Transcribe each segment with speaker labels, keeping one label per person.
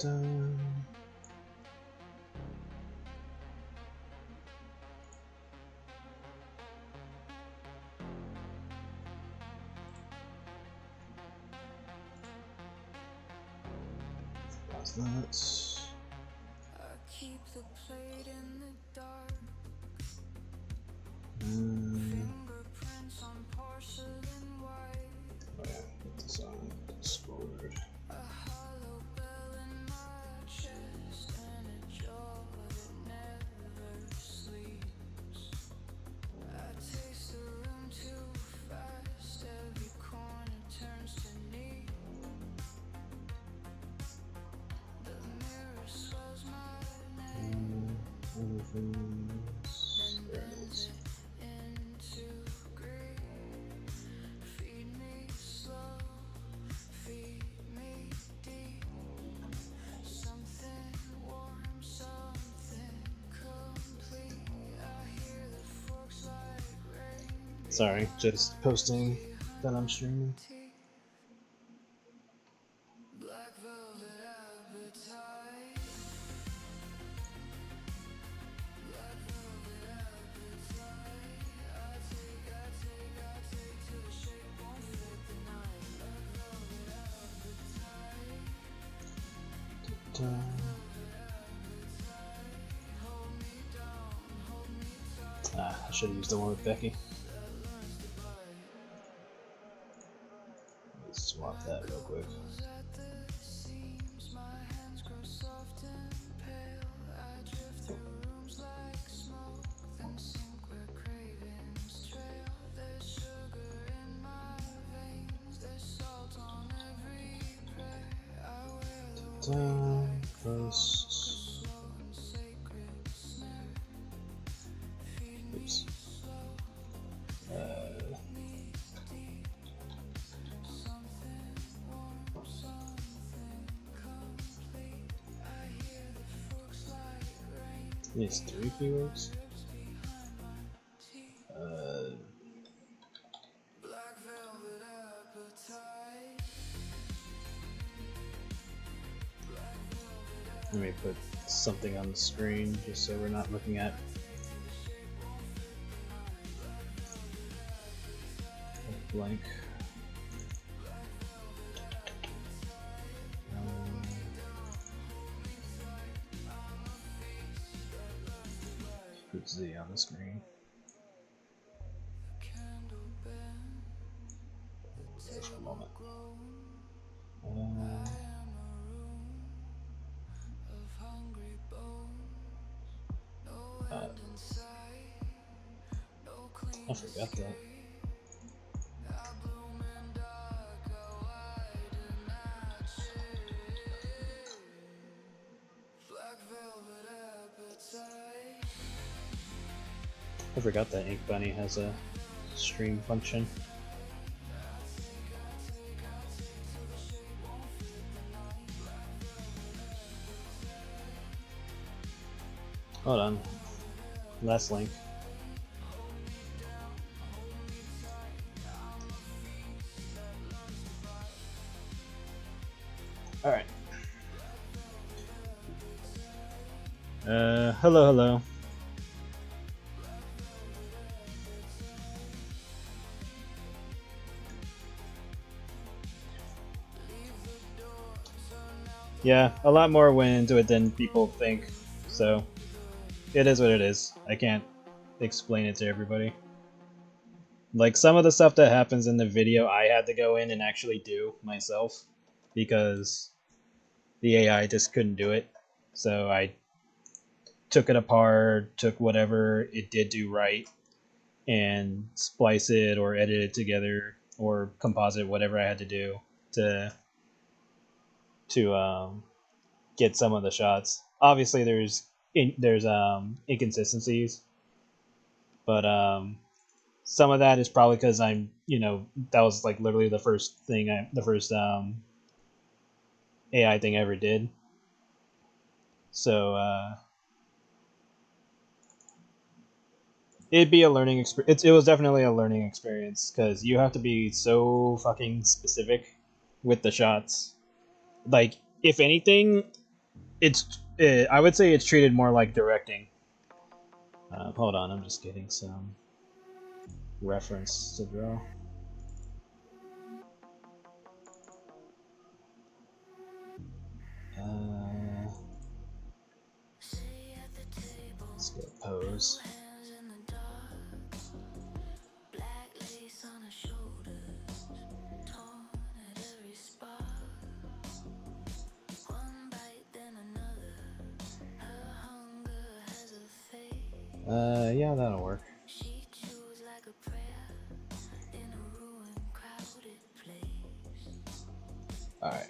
Speaker 1: dun. Pause that.
Speaker 2: Keep the plate in the dark. Fingerprints on porcelain white.
Speaker 1: Oh yeah, put this on Discord.
Speaker 2: A hollow bell in my chest and a jaw that never sleeps. I taste the room too fast. Every corner turns to need. The mirror swells my name.
Speaker 1: There it is.
Speaker 2: Into green. Feed me slow, feed me deep. Something warm, something complete. I hear the forks like rain.
Speaker 1: Sorry, just posting that I'm streaming.
Speaker 2: Black velvet appetite. Black velvet appetite. I take till the shape won't fit the night. Black velvet appetite.
Speaker 1: Dun.
Speaker 2: Hold me down, hold me tight.
Speaker 1: Ah, I should have used the one with Becky. Let's swap that real quick.
Speaker 2: At the seams, my hands grow soft and pale. I drift through rooms like smoke, then sink where cravings trail. There's sugar in my veins, there's salt on every prayer. I wear the
Speaker 1: Dun. Post.
Speaker 2: slow and sacred snare. Feed me
Speaker 1: Oops.
Speaker 2: slow, me deep. Something warm, something complete. I hear the forks like rain.
Speaker 1: These 3 keywords.
Speaker 2: Drips behind my teeth. Black velvet appetite. Black velvet
Speaker 1: Let me put something on the screen just so we're not looking at a blank. Put Z on the screen.
Speaker 2: candle bend.
Speaker 1: Just for a moment.
Speaker 2: I am a room of hungry bones. No end in sight. No clean
Speaker 1: I forgot that.
Speaker 2: I bloom in dark. I widen that shade. Black velvet appetite.
Speaker 1: I forgot that Ink Bunny has a stream function. Hold on. Last link. Alright. Hello. Yeah, a lot more went into it than people think, so it is what it is. I can't explain it to everybody. Like, some of the stuff that happens in the video, I had to go in and actually do myself, because the AI just couldn't do it. So I took it apart, took whatever it did do right, and splice it or edit it together or composite, whatever I had to do to get some of the shots. Obviously, there's inconsistencies, but some of that is probably because that was like literally the first AI thing I ever did. So it'd be a learning experience. It was definitely a learning experience because you have to be so fucking specific with the shots. Like, if anything, I would say it's treated more like directing. Hold on, I'm just getting some reference to draw. Let's go pose. Yeah, that'll work. Alright.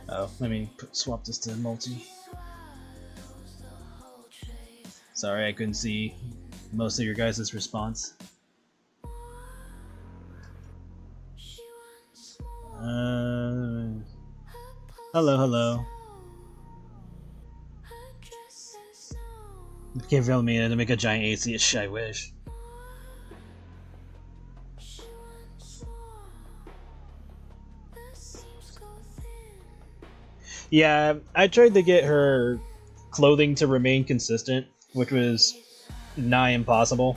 Speaker 1: Oh, let me swap this to multi. Sorry, I couldn't see most of your guys' response. Hello, hello. Can't feel me to make a giant AC-ish, I wish. Yeah, I tried to get her clothing to remain consistent, which was nigh impossible.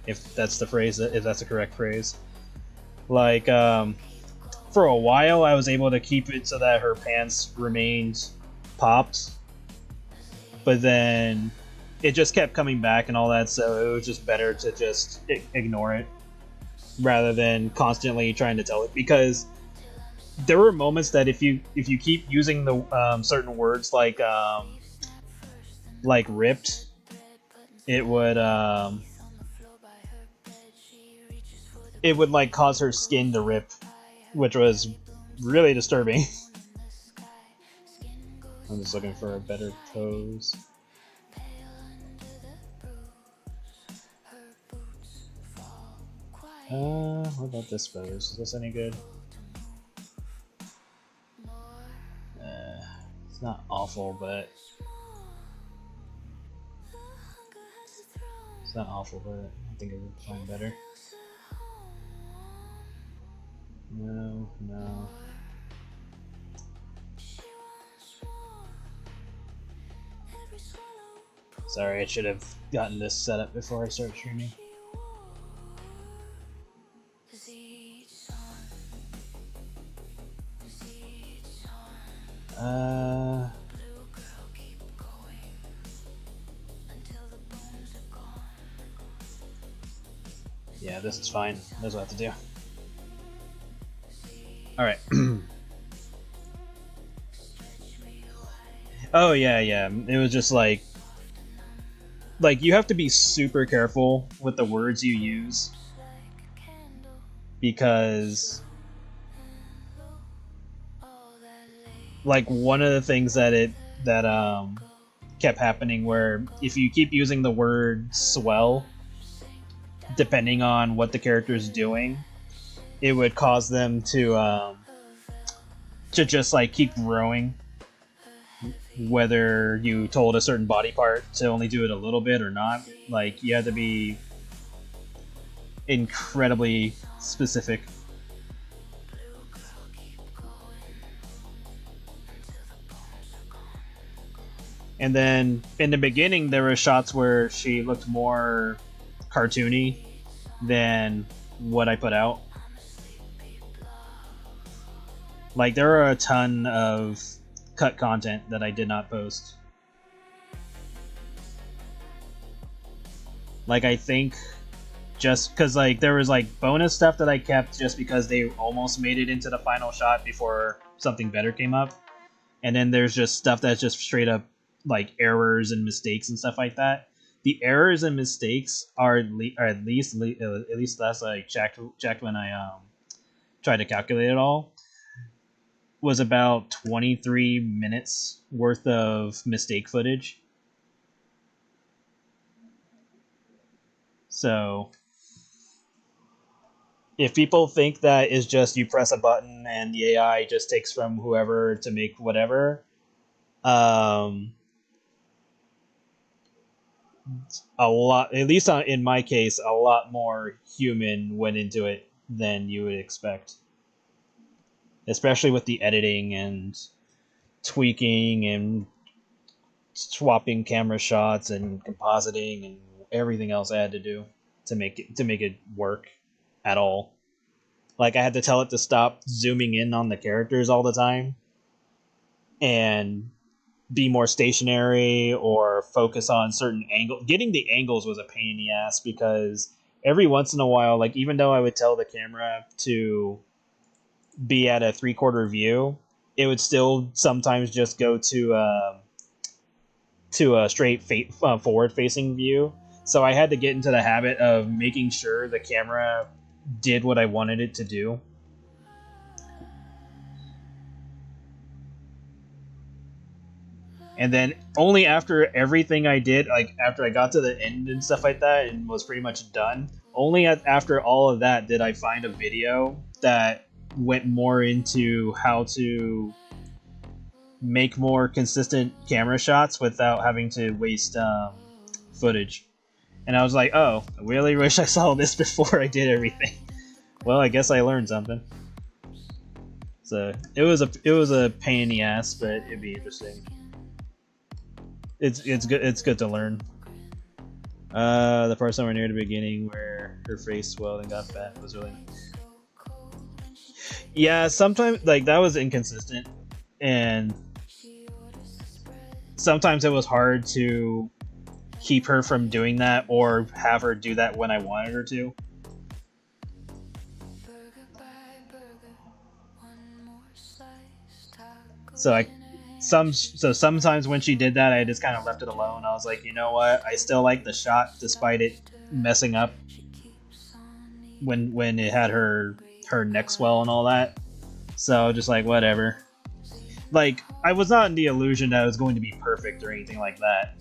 Speaker 1: If that's the phrase, if that's the correct phrase. Like, for a while I was able to keep it so that her pants remained popped, but then it just kept coming back and all that, so it was just better to just ignore it rather than constantly trying to tell it, because there were moments that if you keep using the certain words like ripped, it would like cause her skin to rip, which was really disturbing. I'm just looking for a better pose. What about this pose? Is this any good? It's not awful, but I think I would find better. No. Sorry, I should have gotten this set up before I start streaming. Yeah, this is fine. That's what I have to do. Alright. Oh, yeah. It was just like you have to be super careful with the words you use, because like one of the things that kept happening, where if you keep using the word swell depending on what the character is doing, it would cause them to just like keep growing, whether you told a certain body part to only do it a little bit or not. Like, you have to be incredibly specific. And then in the beginning, there were shots where she looked more cartoony than what I put out. Like, there are a ton of cut content that I did not post. Like, I think just because like there was like bonus stuff that I kept just because they almost made it into the final shot before something better came up. And then there's just stuff that's just straight up like errors and mistakes and stuff like that. The errors and mistakes are at least that's like checked when I tried to calculate it all, was about 23 minutes worth of mistake footage. So if people think that is just you press a button and the AI just takes from whoever to make whatever, a lot, at least in my case, a lot more human went into it than you would expect. especially with the editing and tweaking and swapping camera shots and compositing and everything else I had to do to make it work at all. Like I had to tell it to stop zooming in on the characters all the time and be more stationary or focus on certain angle. Getting the angles was a pain in the ass because every once in a while, like even though I would tell the camera to be at a 3/4 view, it would still sometimes just go to a straight forward facing view. So I had to get into the habit of making sure the camera did what I wanted it to do. And then only after everything I did, like after I got to the end and stuff like that and was pretty much done, only after all of that did I find a video that went more into how to make more consistent camera shots without having to waste footage. And I was like, oh, I really wish I saw this before I did everything. Well, I guess I learned something. So it was a pain in the ass, but it'd be interesting. It's good to learn. The part somewhere near the beginning where her face swelled and got fat was really. Yeah, sometimes like that was inconsistent, and sometimes it was hard to keep her from doing that or have her do that when I wanted her to. So sometimes when she did that, I just kind of left it alone. I was like, you know what? I still like the shot despite it messing up when it had her neck swell and all that. So just like whatever. Like I was not in the illusion that it was going to be perfect or anything like that.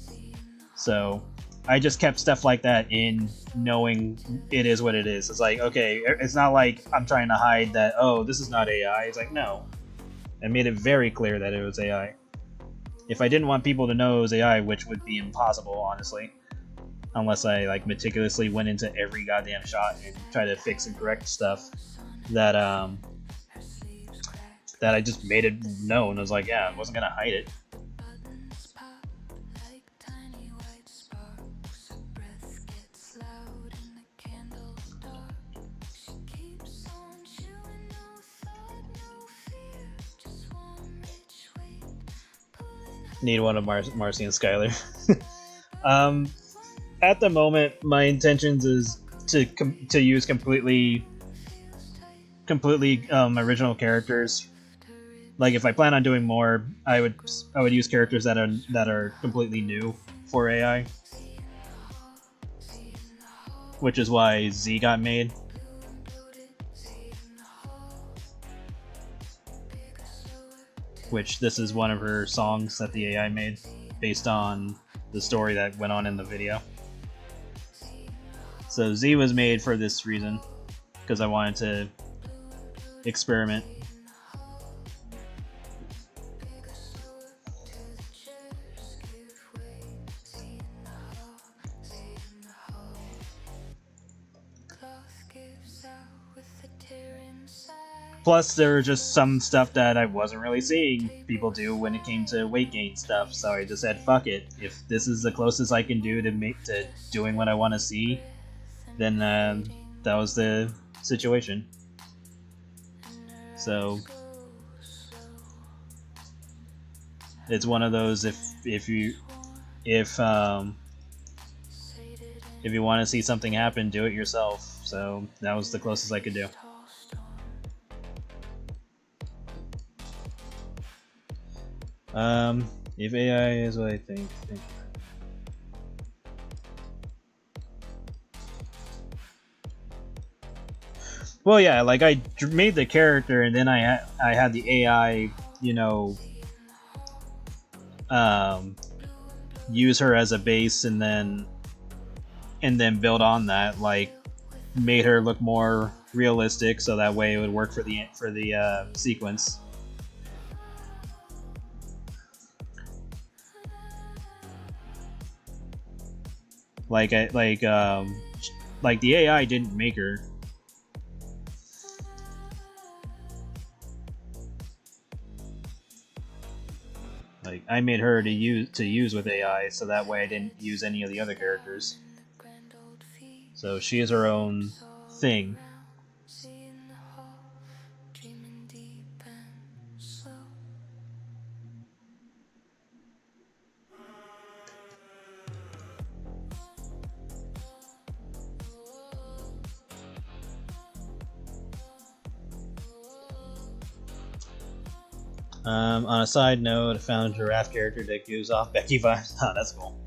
Speaker 1: So I just kept stuff like that in, knowing it is what it is. It's like, okay, it's not like I'm trying to hide that, oh, this is not AI. It's like, no. I made it very clear that it was AI. If I didn't want people to know it was AI, which would be impossible, honestly, unless I like meticulously went into every goddamn shot and tried to fix and correct stuff that I just made it known. I was like, yeah, I wasn't gonna hide it. Need one of Marcy and Skylar. At the moment, my intentions is to use completely original characters. Like if I plan on doing more, I would use characters that are completely new for AI, which is why Z got made. Which this is one of her songs that the AI made based on the story that went on in the video. So Z was made for this reason, because I wanted to experiment. Plus, there were just some stuff that I wasn't really seeing people do when it came to weight gain stuff, so I just said, fuck it. If this is the closest I can do to doing what I want to see, then that was the situation. So it's one of those, if you want to see something happen, do it yourself. So that was the closest I could do. If AI is what I think. Well, yeah, like I made the character and then I had the AI, use her as a base and then build on that, like made her look more realistic so that way it would work for the sequence. Like the AI didn't make her. Like I made her to use with AI, so that way I didn't use any of the other characters. So she is her own thing. On a side note, I found a giraffe character that gives off Becky vibes. Oh, that's cool.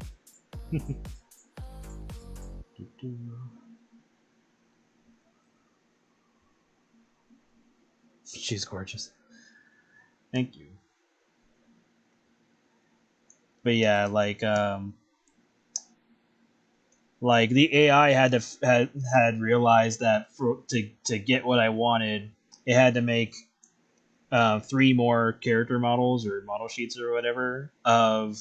Speaker 1: She's gorgeous. Thank you. But yeah, like the AI had realized that to get what I wanted, it had to make 3 more character models or model sheets or whatever of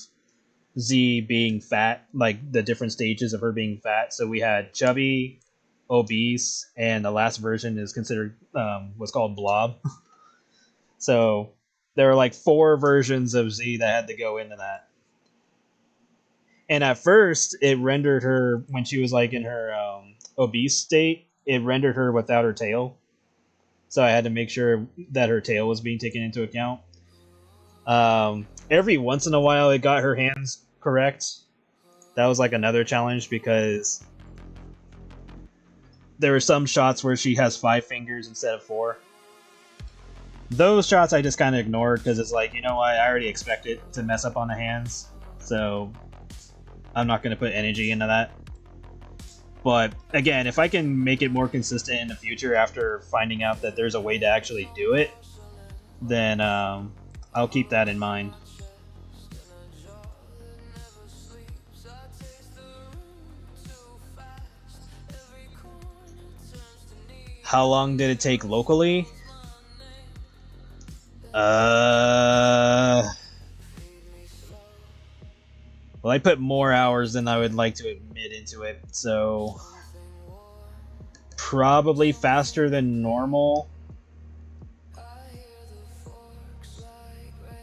Speaker 1: Z being fat, like the different stages of her being fat. So we had chubby, obese, and the last version is considered what's called blob. So there were like 4 versions of Z that had to go into that. And at first, it rendered her when she was like in her obese state. It rendered her without her tail, so I had to make sure that her tail was being taken into account. Every once in a while, it got her hands correct. That was like another challenge because there were some shots where she has 5 fingers instead of 4. Those shots I just kind of ignored because it's like, you know what, I already expected to mess up on the hands, so I'm not going to put energy into that. But again, if I can make it more consistent in the future after finding out that there's a way to actually do it, then I'll keep that in mind. How long did it take locally? Well, I put more hours than I would like to admit into it, so probably faster than normal.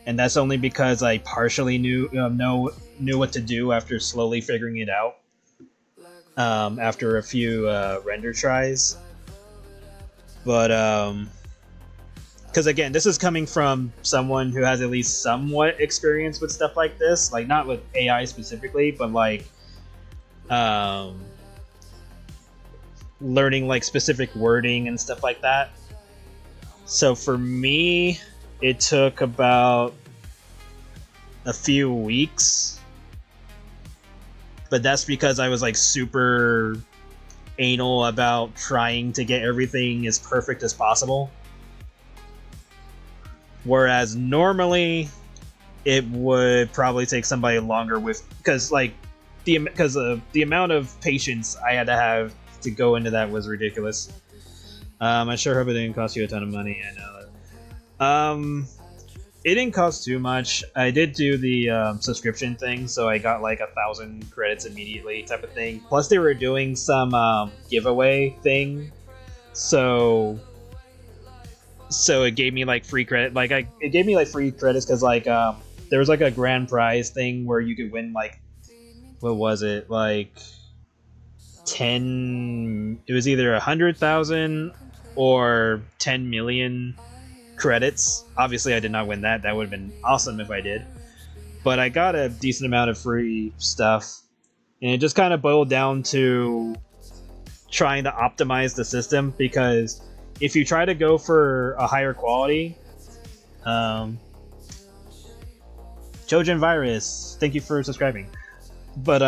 Speaker 1: And that's only because I partially knew what to do after slowly figuring it out. After a few render tries, but because again, this is coming from someone who has at least somewhat experience with stuff like this, like not with AI specifically, but like learning like specific wording and stuff like that. So for me, it took about a few weeks, but that's because I was like super anal about trying to get everything as perfect as possible. Whereas normally it would probably take somebody longer because the amount of patience I had to have to go into that was ridiculous. I sure hope it didn't cost you a ton of money. I know that. It didn't cost too much. I did do the subscription thing, so I got like 1,000 credits immediately, type of thing. Plus, they were doing some giveaway thing, so it gave me like free credit. It gave me like free credits because there was like a grand prize thing where you could win like, what was it, like 10? It was either 100,000 or 10 million credits. Obviously, I did not win that. That would have been awesome if I did. But I got a decent amount of free stuff, and it just kind of boiled down to trying to optimize the system, because if you try to go for a higher quality, Trojan Virus, thank you for subscribing. But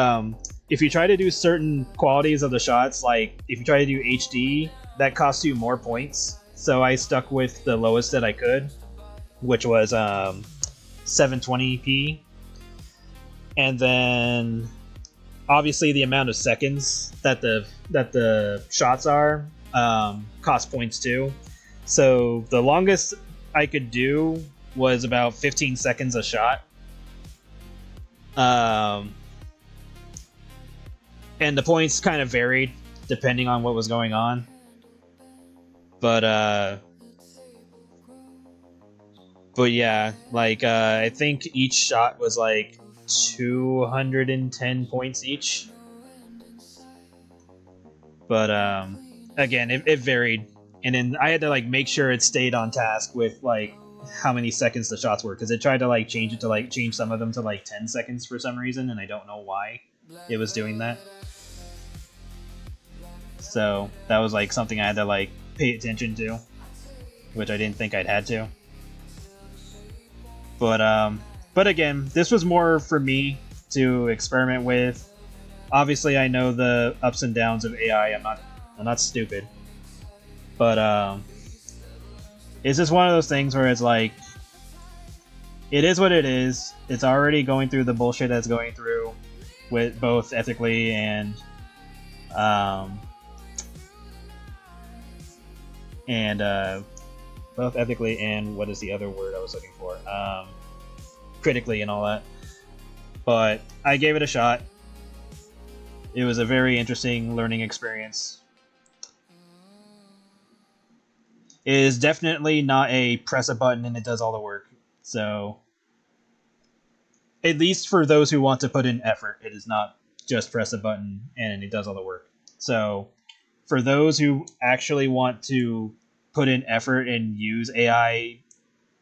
Speaker 1: if you try to do certain qualities of the shots, like if you try to do HD, that costs you more points. So I stuck with the lowest that I could, which was 720p. And then obviously the amount of seconds that the shots are cost points too. So the longest I could do was about 15 seconds a shot. And the points kind of varied depending on what was going on. But But yeah, like I think each shot was like 210 points each. But again, it varied, and then I had to like make sure it stayed on task with like how many seconds the shots were, because it tried to like change it to like change some of them to like 10 seconds for some reason, and I don't know why it was doing that. So that was like something I had to like pay attention to, which I didn't think I'd had to. But again, this was more for me to experiment with. Obviously, I know the ups and downs of AI. I'm not stupid, but it's just one of those things where it's like, it is what it is. It's already going through the bullshit that's going through, with both ethically um, and both ethically and what is the other word I was looking for? Critically and all that. But I gave it a shot. It was a very interesting learning experience. It is definitely not a press a button and it does all the work. So, at least for those who want to put in effort, it is not just press a button and it does all the work. So, for those who actually want to put in effort and use AI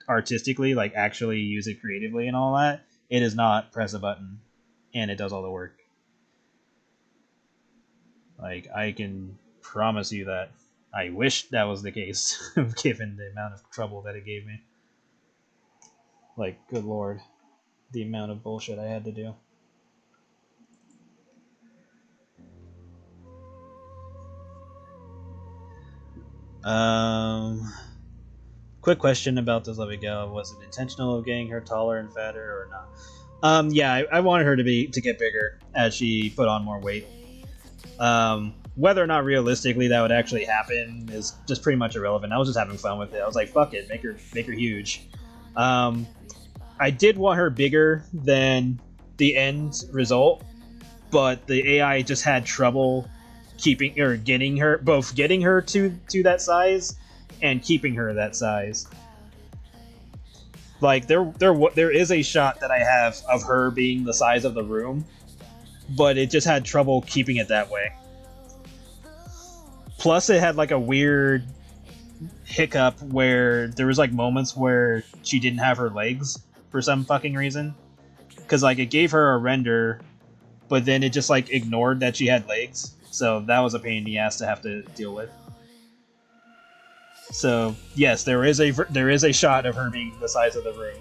Speaker 1: artistically, like actually use it creatively and all that, it is not press a button and it does all the work. Like, I can promise you that. I wish that was the case, given the amount of trouble that it gave me. Like, good lord, the amount of bullshit I had to do. Quick question about this Abigail. Was it intentional of getting her taller and fatter or not? Yeah, I wanted her to get bigger as she put on more weight. Whether or not realistically that would actually happen is just pretty much irrelevant. I was just having fun with it. I was like, fuck it, make her huge. I did want her bigger than the end result, but the AI just had trouble keeping or getting her to that size and keeping her that size. Like there is a shot that I have of her being the size of the room, but it just had trouble keeping it that way. Plus, it had like a weird hiccup where there was like moments where she didn't have her legs for some fucking reason. Because like it gave her a render, but then it just like ignored that she had legs. So that was a pain in the ass to have to deal with. So yes, there is a shot of her being the size of the room.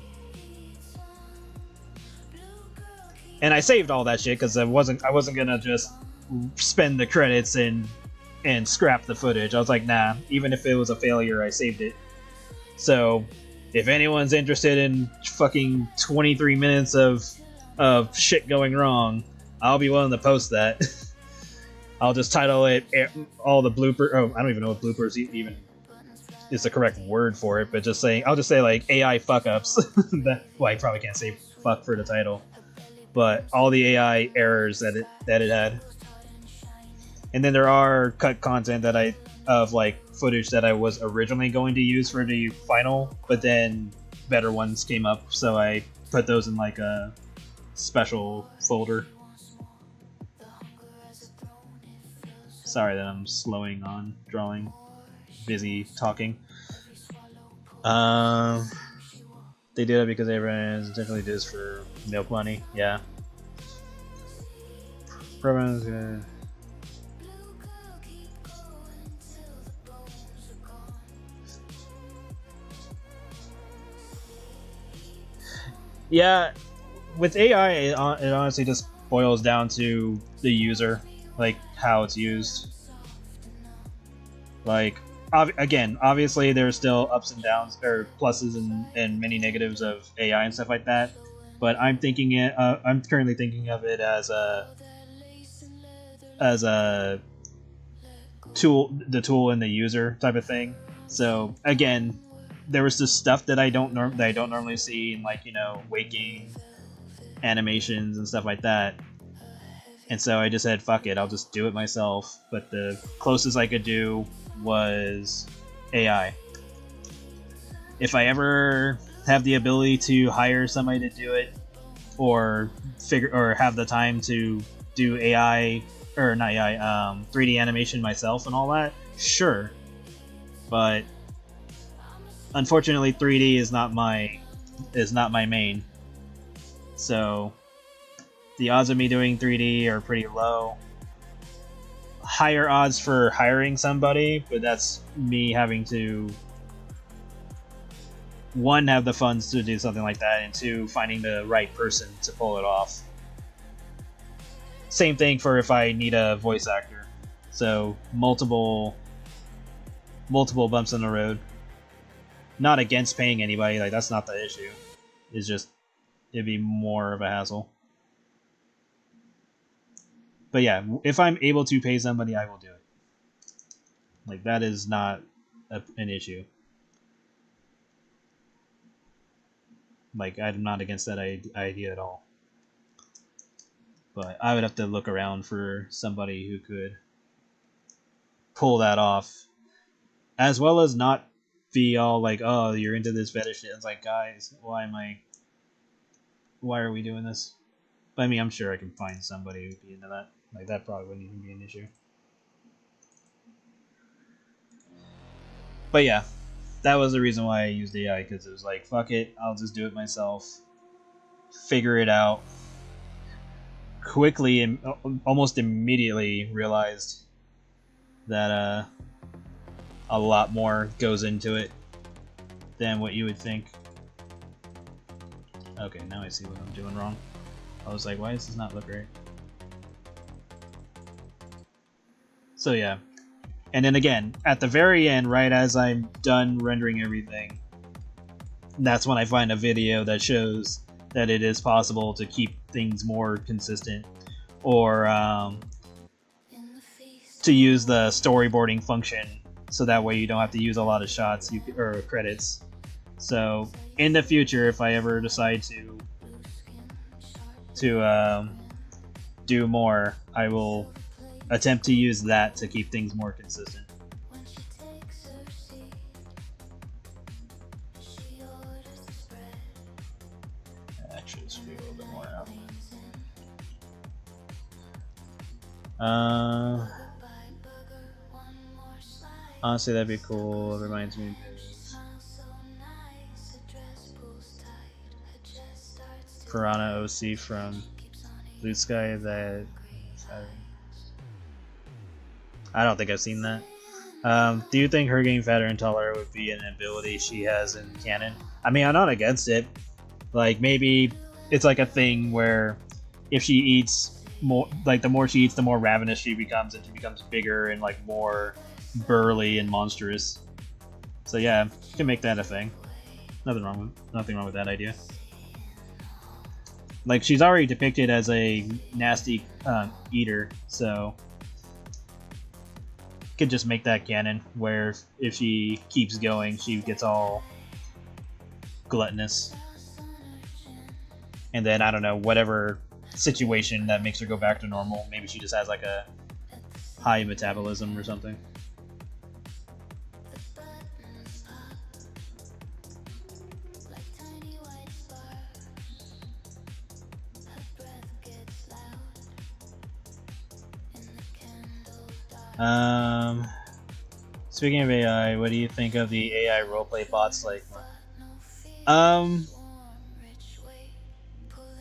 Speaker 1: And I saved all that shit because I wasn't gonna just spend the credits and scrap the footage. I was like, nah, even if it was a failure, I saved it. So, if anyone's interested in fucking 23 minutes of shit going wrong, I'll be willing to post that. I'll just title it all the blooper. Oh, I don't even know what bloopers even is the correct word for it, but I'll just say like AI fuck ups. Well, I probably can't say fuck for the title, but all the AI errors that it had. And then there are cut content of like footage that I was originally going to use for the final, but then better ones came up, so I put those in like a special folder. Sorry that I'm slowing on drawing, busy talking. They did it because everyone intentionally did this for milk money. Yeah. Programs gonna. Yeah, with AI, it honestly just boils down to the user, like how it's used. Like, again, obviously there's still ups and downs, or pluses and many negatives of AI and stuff like that. But I'm currently thinking of it as a tool, the tool and the user type of thing. So again, there was just stuff that I don't normally see in, like, waking animations and stuff like that. And so I just said, fuck it, I'll just do it myself. But the closest I could do was AI. If I ever have the ability to hire somebody to do it, or have the time to do AI or not AI 3D animation myself and all that, sure. But unfortunately 3D is not my main. So the odds of me doing 3D are pretty low. Higher odds for hiring somebody, but that's me having to, one, have the funds to do something like that, and two, finding the right person to pull it off. Same thing for if I need a voice actor. So multiple bumps in the road. Not against paying anybody, like that's not the issue. It's just it'd be more of a hassle. But yeah, if I'm able to pay somebody, I will do it. Like, that is not an issue. Like, I'm not against that idea at all. But I would have to look around for somebody who could pull that off. As well as not be all like, oh, you're into this fetish shit. It's like, guys, why are we doing this? But I mean, I'm sure I can find somebody who'd be into that. Like, that probably wouldn't even be an issue. But yeah, that was the reason why I used AI, because it was like, fuck it, I'll just do it myself. Figure it out. Quickly and almost immediately realized that a lot more goes into it than what you would think. Okay, now I see what I'm doing wrong. I was like, why does this not look right? So yeah. And then again, at the very end, right as I'm done rendering everything, that's when I find a video that shows that it is possible to keep things more consistent, or to use the storyboarding function, so that way you don't have to use a lot of shots or credits. So in the future, if I ever decide to do more, I will attempt to use that to keep things more consistent. Actually, this should be a little bit more out. Honestly, that'd be cool. It reminds me of Piranha OC from Blue Sky. That I don't think I've seen that. Do you think her getting fatter and taller would be an ability she has in canon? I mean, I'm not against it. Like, maybe it's like a thing where if she eats more, like the more she eats, the more ravenous she becomes, and she becomes bigger and like more burly and monstrous. So yeah, you can make that a thing. Nothing wrong with that idea. Like, she's already depicted as a nasty eater, so could just make that canon, where if she keeps going, she gets all gluttonous. And then, I don't know, whatever situation that makes her go back to normal, maybe she just has like a high metabolism or something. Speaking of AI, what do you think of the AI roleplay bots like?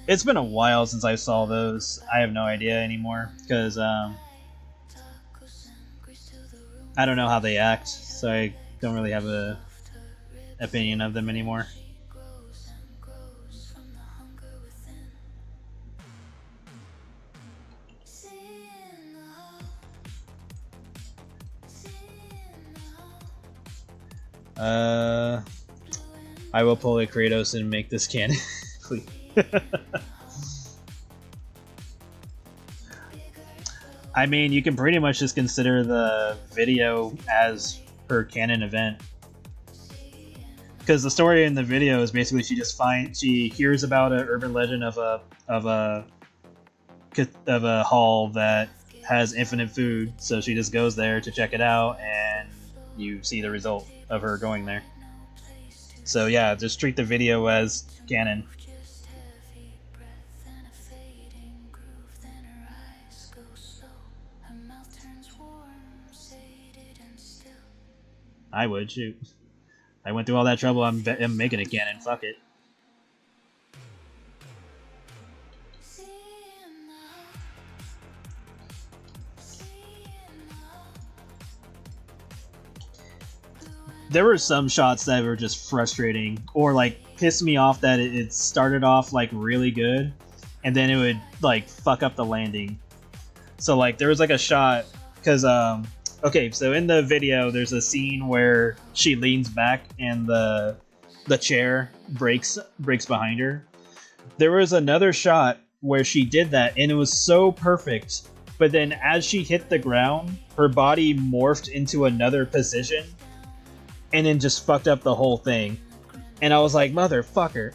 Speaker 1: It's been a while since I saw those. I have no idea anymore, because I don't know how they act, so I don't really have a opinion of them anymore. I will pull a Kratos and make this canon. Please. I mean, you can pretty much just consider the video as her canon event, because the story in the video is basically she hears about an urban legend of a hall that has infinite food, so she just goes there to check it out, and you see the result of her going there. So yeah, just treat the video as canon.
Speaker 2: Just heavy breath and a fading groove, then her eyes go slow, her mouth turns warm, sated and still.
Speaker 1: I would, shoot. I went through all that trouble, I'm making it canon, fuck it. There were some shots that were just frustrating, or like pissed me off that it started off like really good, and then it would like fuck up the landing. So like there was like a shot, because okay, so in the video there's a scene where she leans back and the chair breaks behind her. There was another shot where she did that and it was so perfect, but then as she hit the ground, her body morphed into another position and then just fucked up the whole thing. And I was like, motherfucker.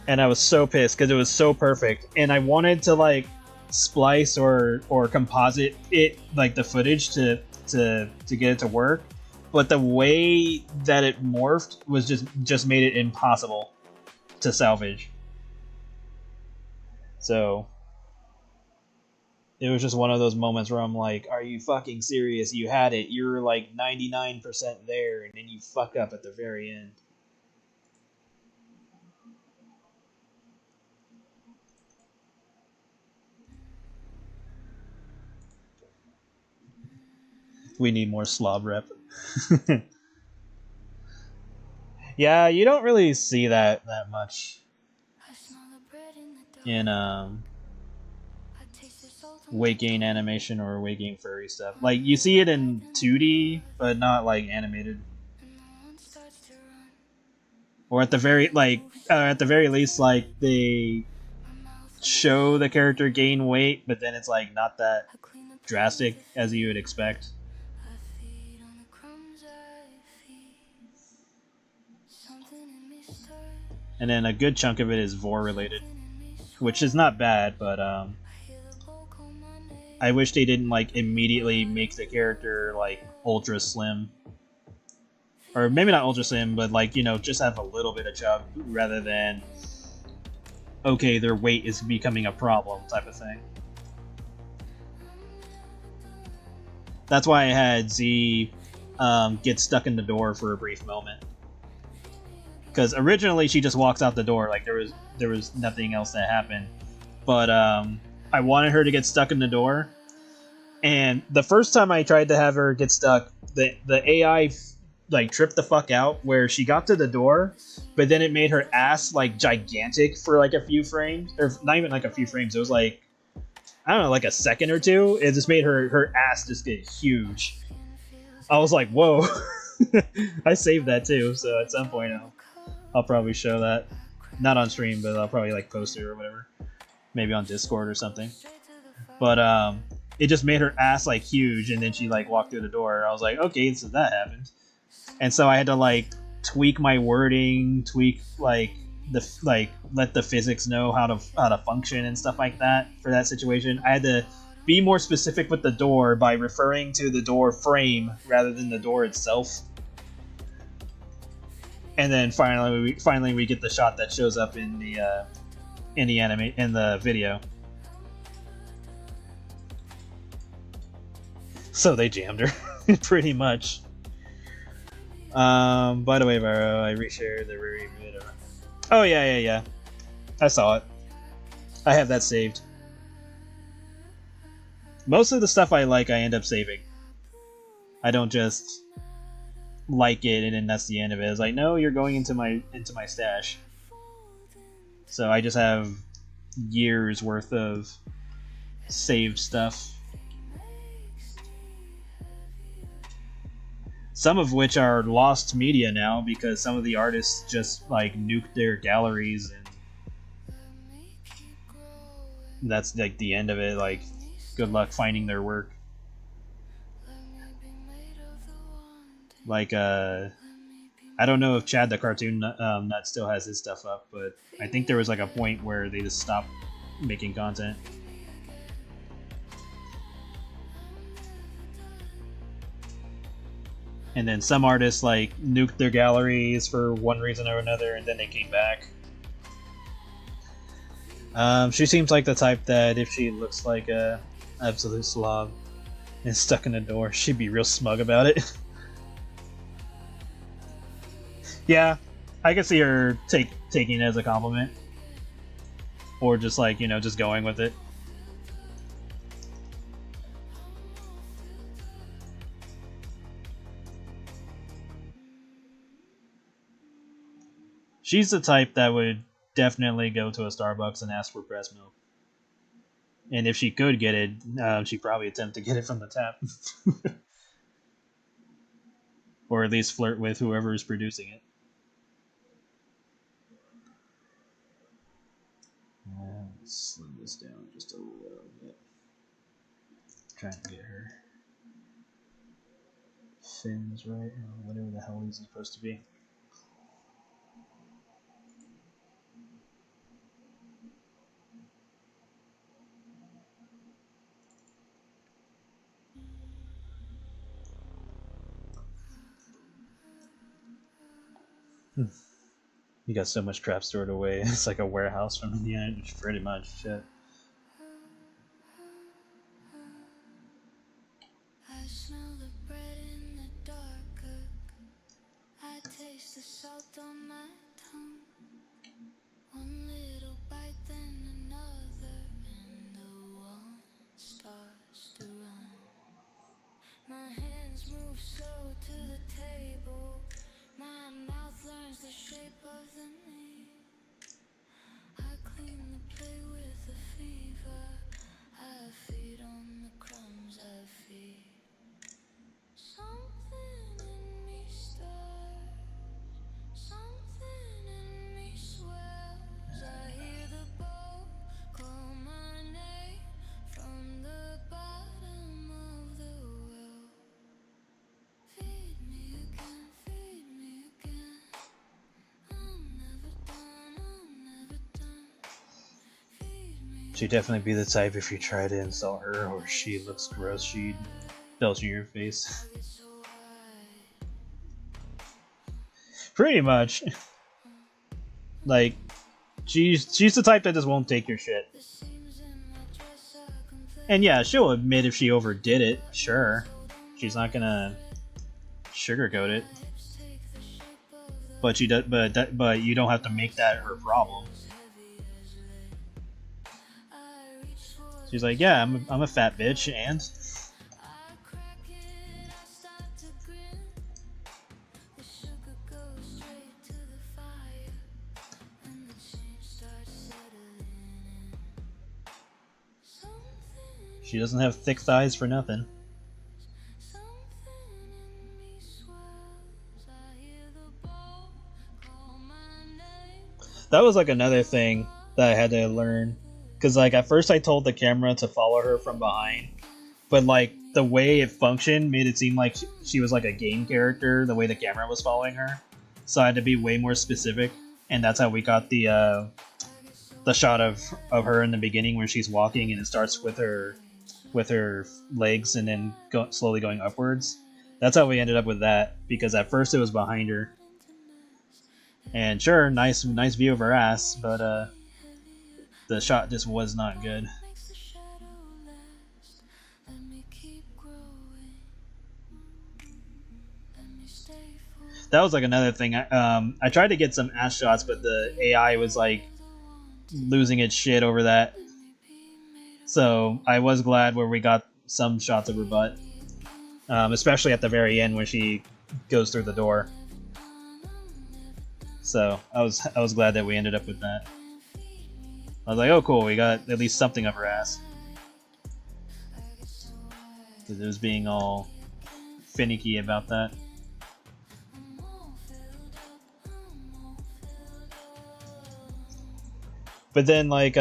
Speaker 1: And I was so pissed because it was so perfect. And I wanted to like splice or composite it, like the footage to get it to work. But the way that it morphed was just made it impossible to salvage. So it was just one of those moments where I'm like, are you fucking serious? You had it. You're like 99% there, and then you fuck up at the very end. We need more slob rep. Yeah, you don't really see that much in weight gain animation or weight gain furry stuff. Like you see it in 2D, but not like animated. Or at the very least, like they show the character gain weight, but then it's like not that drastic as you would expect. And then a good chunk of it is Vor related, which is not bad, but I wish they didn't like immediately make the character like ultra slim, or maybe not ultra slim, but like, you know, just have a little bit of chub rather than okay, their weight is becoming a problem type of thing. That's why I had Z get stuck in the door for a brief moment. Because originally she just walks out the door, like there was nothing else that happened. But I wanted her to get stuck in the door. And the first time I tried to have her get stuck, the AI like tripped the fuck out where she got to the door, but then it made her ass like gigantic for like a few frames, or not even like a few frames. It was like, I don't know, like a second or two. It just made her ass just get huge. I was like, whoa. I saved that too, so at some point I'll probably show that. Not on stream, but I'll probably like post it or whatever. Maybe on Discord or something. But it just made her ass like huge, and then she like walked through the door. I was like, okay, so that happened. And so I had to like tweak my wording, tweak like let the physics know how to function and stuff like that for that situation. I had to be more specific with the door by referring to the door frame rather than the door itself. And then finally we get the shot that shows up in the video. So they jammed her, pretty much. By the way, Viro, I reshared the review video. Oh yeah. I saw it. I have that saved. Most of the stuff I like, I end up saving. I don't just like it and then that's the end of it. It's like, no, you're going into my stash. So I just have years worth of saved stuff. Some of which are lost media now because some of the artists just like nuked their galleries, and that's like the end of it. Like, good luck finding their work. Like, I don't know if Chad the Cartoon Nut still has his stuff up, but I think there was like a point where they just stopped making content. And then some artists like nuked their galleries for one reason or another, and then they came back. She seems like the type that if she looks like a absolute slob and stuck in a door, she'd be real smug about it. Yeah, I can see her taking it as a compliment, or just like, you know, just going with it. She's the type that would definitely go to a Starbucks and ask for breast milk. And if she could get it, she'd probably attempt to get it from the tap. Or at least flirt with whoever is producing it. Let's slim this down just a little bit. Trying to get her fins right, or whatever the hell he's supposed to be. You got so much crap stored away. It's like a warehouse from Indiana, pretty much. Shit.
Speaker 2: I smell the bread in the dark cook. I taste the salt on my tongue. One little bite, then another, and the one starts to run. My hands move slow to the table. My mouth learns the shape of the meat. I clean the plate with a fever. I feed on the crumbs I feed. Something in me stirs. Something in me swells. I hear the boat call my name from the bottom of the well. Feed me again, I'm never done. Feed me.
Speaker 1: She'd definitely be the type if you try to insult her or she looks gross, she'd belch in your face. Pretty much. Like, she's the type that just won't take your shit. And yeah, she'll admit if she overdid it, sure. She's not gonna sugarcoat it. But she does. But you don't have to make that her problem. She's like, yeah, I'm a fat bitch, and she doesn't have thick thighs for nothing. That was like another thing that I had to learn. Because, like, at first I told the camera to follow her from behind. But, like, the way it functioned made it seem like she was, like, a game character, the way the camera was following her. So I had to be way more specific. And that's how we got the shot of her in the beginning where she's walking and it starts with her legs and then slowly going upwards. That's how we ended up with that. Because at first it was behind her. And sure, nice view of her ass, but, the shot just was not good. That was like another thing. I tried to get some ass shots, but the AI was like losing its shit over that. So I was glad where we got some shots of her butt, especially at the very end when she goes through the door. So I was glad that we ended up with that. I was like, oh cool, we got at least something of her ass. Because it was being all finicky about that. But then, like,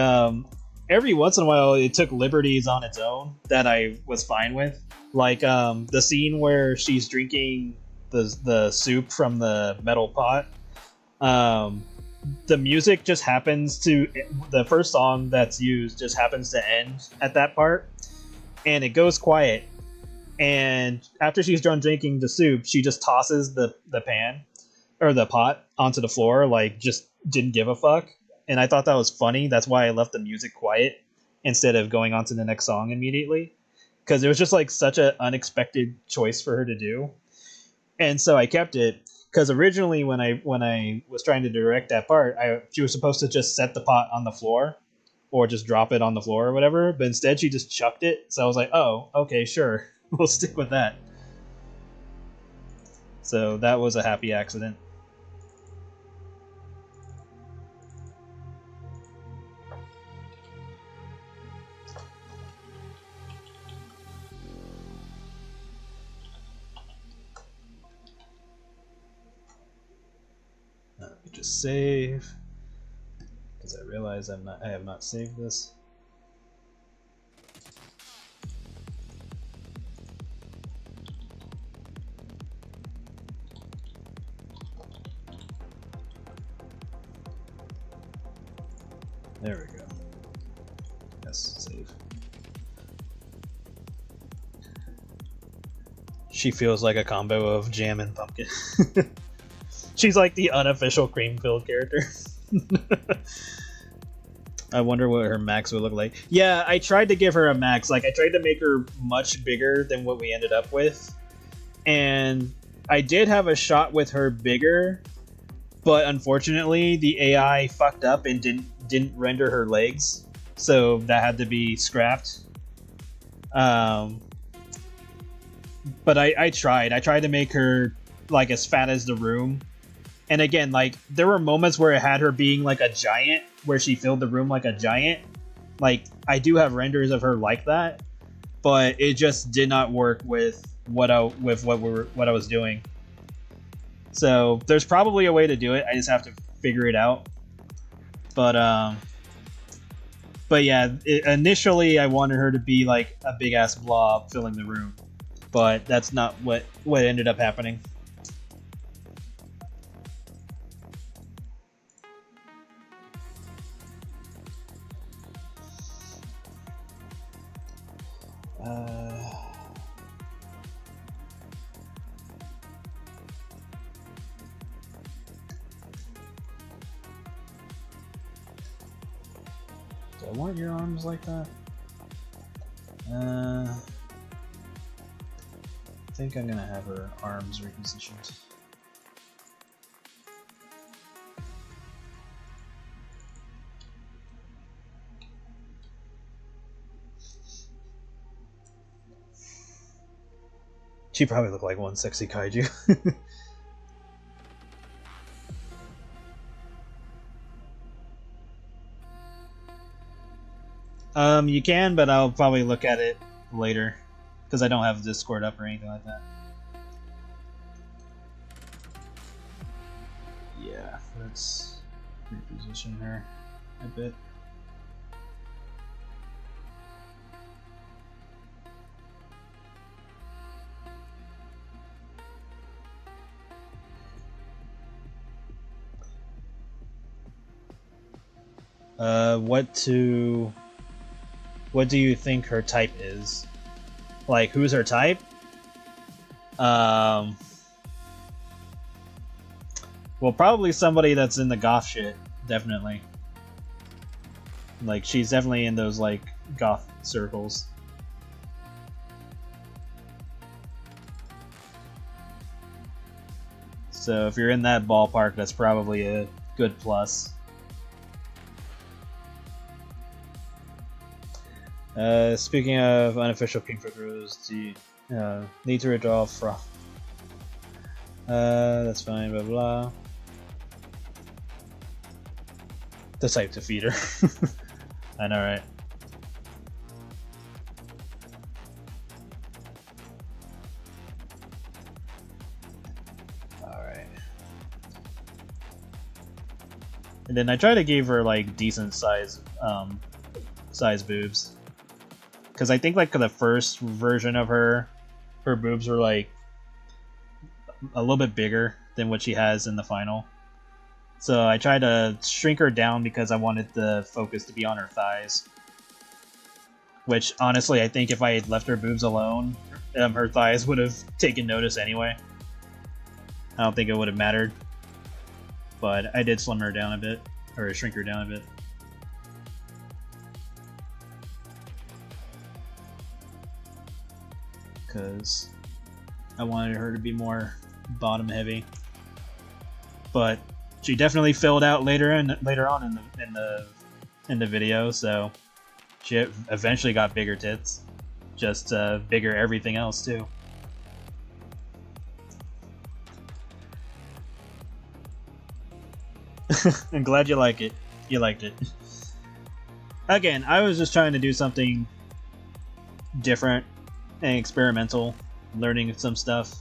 Speaker 1: every once in a while, it took liberties on its own that I was fine with. Like, the scene where she's drinking the soup from the metal pot. The music just happens to, the first song that's used just happens to end at that part, and it goes quiet, And after she's done drinking the soup, she just tosses the pan or the pot onto the floor, like just didn't give a fuck. And I thought that was funny. That's why I left the music quiet instead of going on to the next song immediately, because it was just like such an unexpected choice for her to do. And so I kept it because originally when I was trying to direct that part, she was supposed to just set the pot on the floor or just drop it on the floor or whatever, but instead she just chucked it. So I was like, oh, okay, sure, we'll stick with that. So that was a happy accident. Let me just save, because I realize I have not saved this. There we go. Yes, save. She feels like a combo of jam and pumpkin. She's like the unofficial cream-filled character. I wonder what her max would look like. Yeah, I tried to give her a max. Like, I tried to make her much bigger than what we ended up with. And I did have a shot with her bigger, but unfortunately the AI fucked up and didn't render her legs, so that had to be scrapped. But I tried to make her like as fat as the room, and again, like, there were moments where it had her being like a giant, where she filled the room like a giant. Like, I do have renders of her like that, but it just did not work with what I was doing. So there's probably a way to do it. I just have to figure it out. But yeah, initially I wanted her to be like a big ass blob filling the room, but that's not what ended up happening. Do I want your arms like that? I think I'm gonna have her arms repositioned. She probably looked like one sexy kaiju. You can, but I'll probably look at it later, because I don't have Discord up or anything like that. Yeah, let's reposition her a bit. What do you think her type is? Like, who's her type? Well, probably somebody that's in the goth shit, definitely. Like, she's definitely in those, like, goth circles. So if you're in that ballpark, that's probably a good plus. Speaking of unofficial King for Crews, do you need to withdraw from? That's fine, blah blah. The type to feed her. I know, right? Alright. And then I try to give her like decent size boobs. Because I think like the first version of her boobs were like a little bit bigger than what she has in the final. So I tried to shrink her down because I wanted the focus to be on her thighs. Which honestly, I think if I had left her boobs alone her thighs would have taken notice anyway. I don't think it would have mattered. But I did slim her down a bit, or shrink her down a bit. Because I wanted her to be more bottom heavy. But she definitely filled out later on in the video, so she eventually got bigger tits. Just bigger everything else too. I'm glad you like it. You liked it. Again, I was just trying to do something different and experimental, learning some stuff.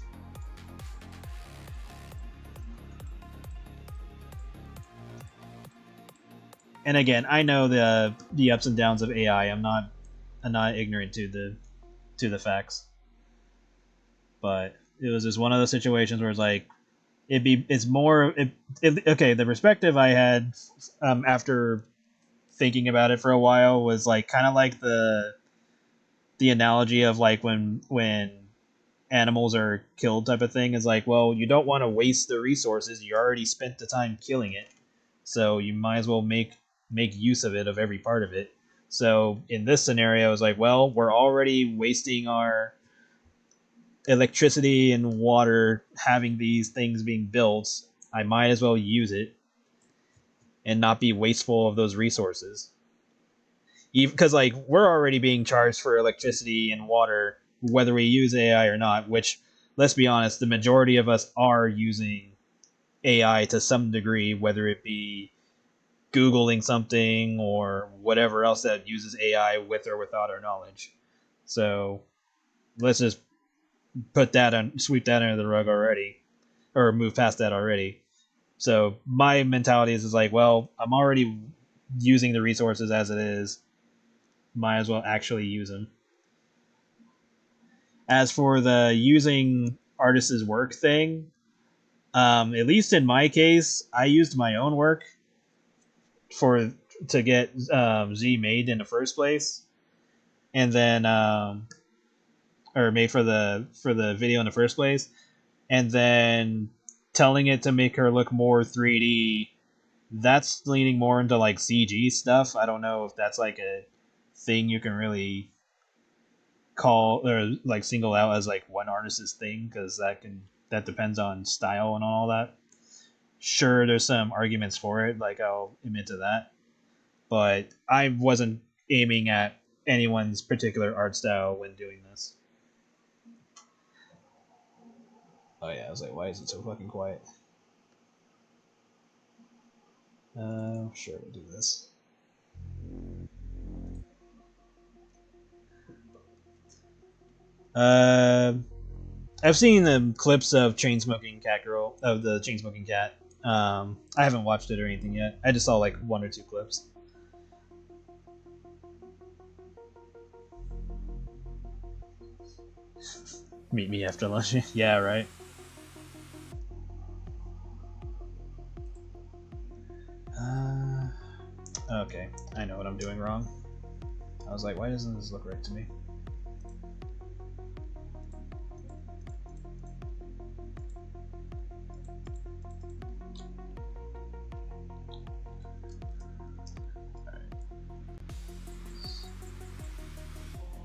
Speaker 1: And again, I know the ups and downs of AI. I'm not ignorant to the facts. But it was just one of those situations where it's like okay, the perspective I had after thinking about it for a while was like kind of like the analogy of like when animals are killed type of thing. Is like, well, you don't want to waste the resources, you already spent the time killing it, so you might as well make use of it, of every part of it. So in this scenario, it's like, well, we're already wasting our electricity and water having these things being built. I might as well use it and not be wasteful of those resources. Because like we're already being charged for electricity and water whether we use AI or not, which, let's be honest, the majority of us are using AI to some degree, whether it be Googling something or whatever else that uses AI with or without our knowledge. So let's just sweep that under the rug already, or move past that already. So my mentality is like, well, I'm already using the resources as it is, might as well actually use them. As for the using artist's work thing, at least in my case, I used my own work to get Z made in the first place, and then or made for the video in the first place, and then telling it to make her look more 3D. That's leaning more into like CG stuff. I don't know if that's like a thing you can really call or like single out as like one artist's thing, because that depends on style and all that. Sure, there's some arguments for it, like I'll admit to that, but I wasn't aiming at anyone's particular art style when doing this. Oh yeah, I was like, why is it so fucking quiet? Sure, we'll do this. I've seen the clips of Chainsmoking Cat Girl, of the Chainsmoking Cat. I haven't watched it or anything yet. I just saw like 1 or 2 clips. Meet me after lunch. Yeah, right. Okay, I know what I'm doing wrong. I was like, why doesn't this look right to me?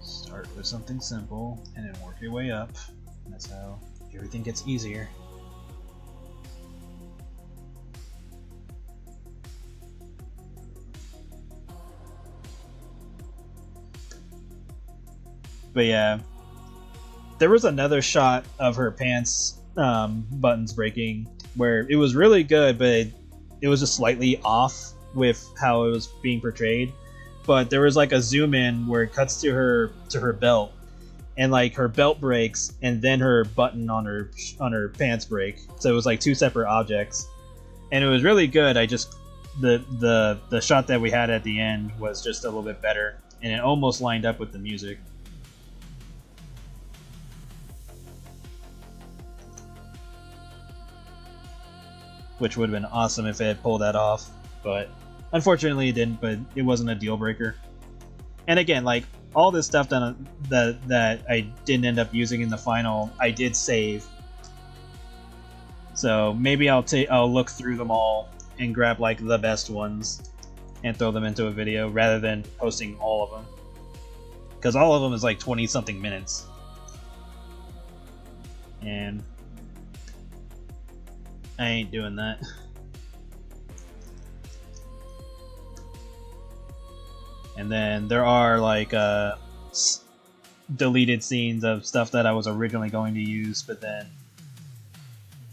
Speaker 1: Start with something simple and then work your way up. That's how everything gets easier. But yeah, there was another shot of her pants buttons breaking where it was really good, but it was just slightly off with how it was being portrayed. But there was like a zoom in where it cuts to her belt, and like her belt breaks, and then her button on her pants break. So it was like 2 separate objects, and it was really good. I just the shot that we had at the end was just a little bit better, and it almost lined up with the music. Which would have been awesome if it had pulled that off, but unfortunately it didn't. But it wasn't a deal breaker. And again, like, all this stuff that I didn't end up using in the final, I did save. So maybe I'll look through them all and grab like the best ones and throw them into a video rather than posting all of them, because all of them is like 20 something minutes, and I ain't doing that. And then there are like deleted scenes of stuff that I was originally going to use, but then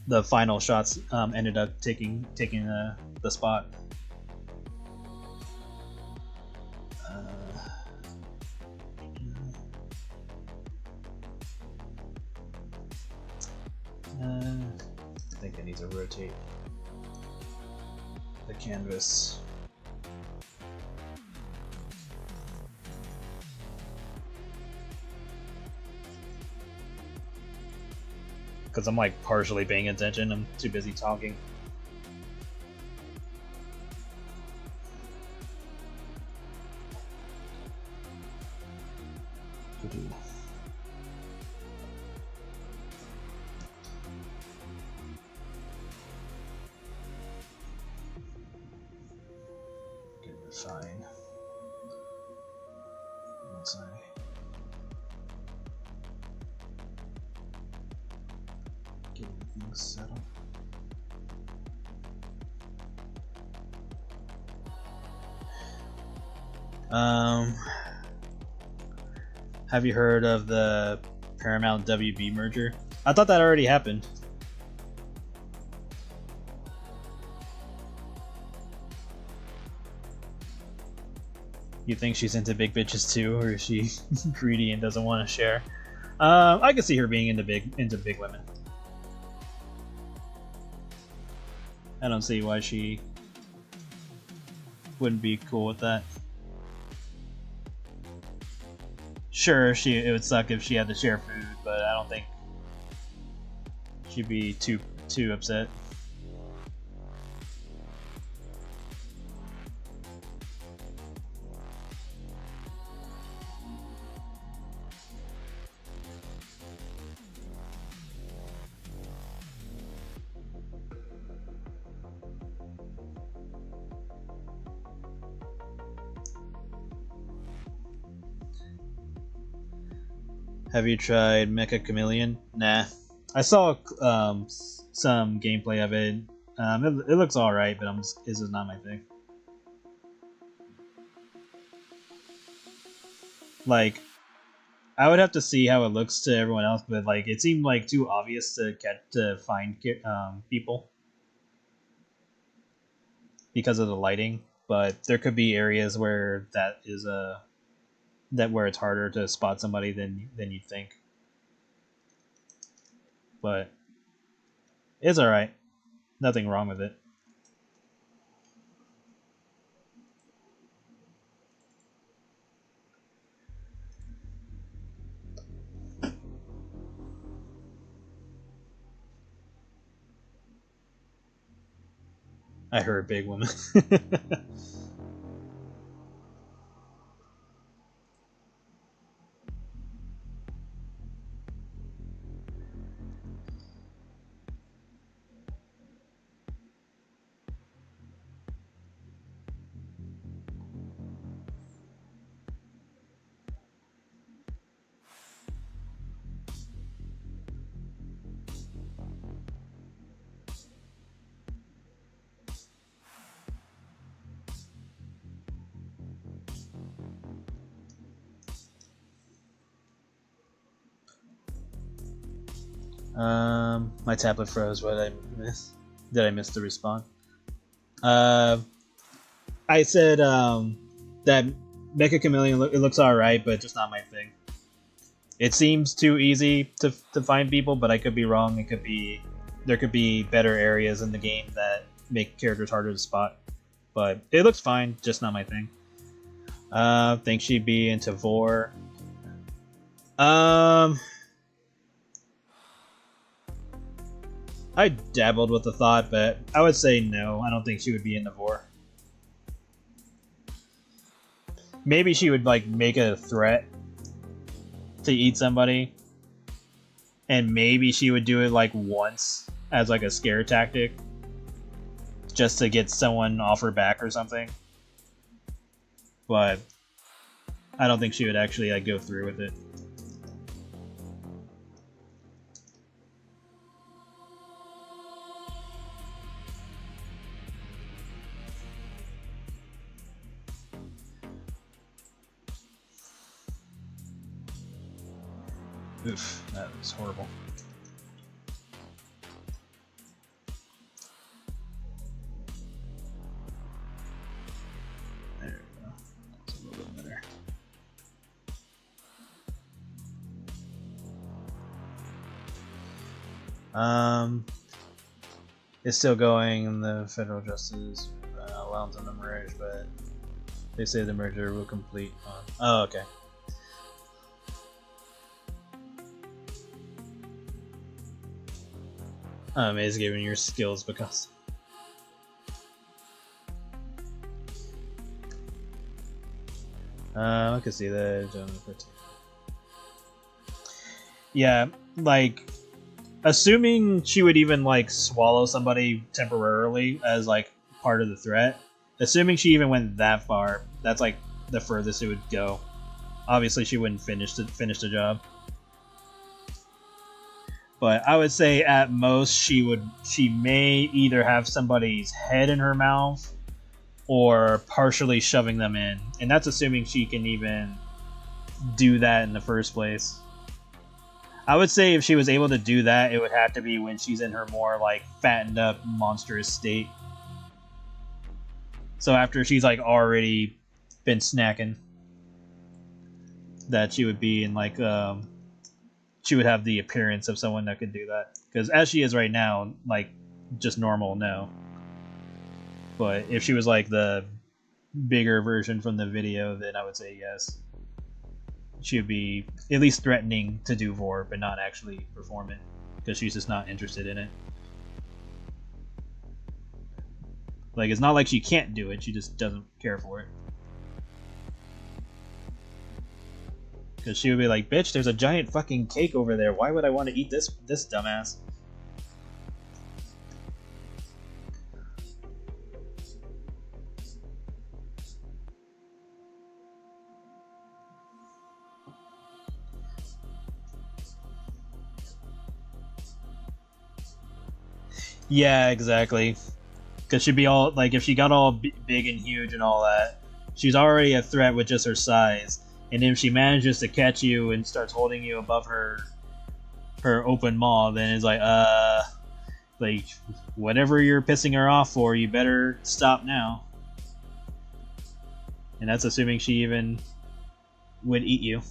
Speaker 1: the final shots ended up taking the spot. I think I need to rotate the canvas. Because I'm like partially paying attention, I'm too busy talking. Fine. Once I get everything settled. Have you heard of the Paramount WB merger? I thought that already happened. You think she's into big bitches too, or is she greedy and doesn't want to share? I can see her being into big women. I don't see why she wouldn't be cool with that. Sure, it would suck if she had to share food, but I don't think she'd be too upset. Have you tried Mecha Chameleon? Nah. I saw some gameplay of it. It looks alright, but this is not my thing. Like, I would have to see how it looks to everyone else, but like it seemed like too obvious to find people because of the lighting. But there could be areas where that is where it's harder to spot somebody than you'd think. But it's alright. Nothing wrong with it. I heard big woman. My tablet froze. What did I miss? Did I miss the respawn? I said that Mecha Chameleon it looks alright, but just not my thing. It seems too easy to find people, but I could be wrong. There could be better areas in the game that make characters harder to spot. But it looks fine, just not my thing. Think she'd be into Vor. I dabbled with the thought, but I would say no. I don't think she would be into Vor. maybe she would like make a threat to eat somebody, and maybe she would do it like once as like a scare tactic, just to get someone off her back or something. But I don't think she would actually like go through with it. Oof, that was horrible. There we go. That's a little bit better. It's still going. The federal justice allows them to merge, but they say the merger will complete on. Oh, okay. Is giving your skills because. I can see that. Yeah, like, assuming she would even like swallow somebody temporarily as like part of the threat. Assuming she even went that far, that's like the furthest it would go. Obviously, she wouldn't finish the job. But I would say at most she may either have somebody's head in her mouth or partially shoving them in. And that's assuming she can even do that in the first place. I would say if she was able to do that, it would have to be when she's in her more like fattened up monstrous state. So after she's like already been snacking, that she would be in like she would have the appearance of someone that could do that. Because as she is right now, like, just normal, no. But if she was like the bigger version from the video, then I would say yes. She would be at least threatening to do vor, but not actually perform it. Because she's just not interested in it. Like, it's not like she can't do it, she just doesn't care for it. Because she would be like, bitch, there's a giant fucking cake over there. Why would I want to eat this dumbass? Yeah, exactly. Because she'd be all, like, if she got all big and huge and all that, she's already a threat with just her size. And if she manages to catch you and starts holding you above her open maw, then it's like whatever you're pissing her off for, you better stop now. And that's assuming she even would eat you.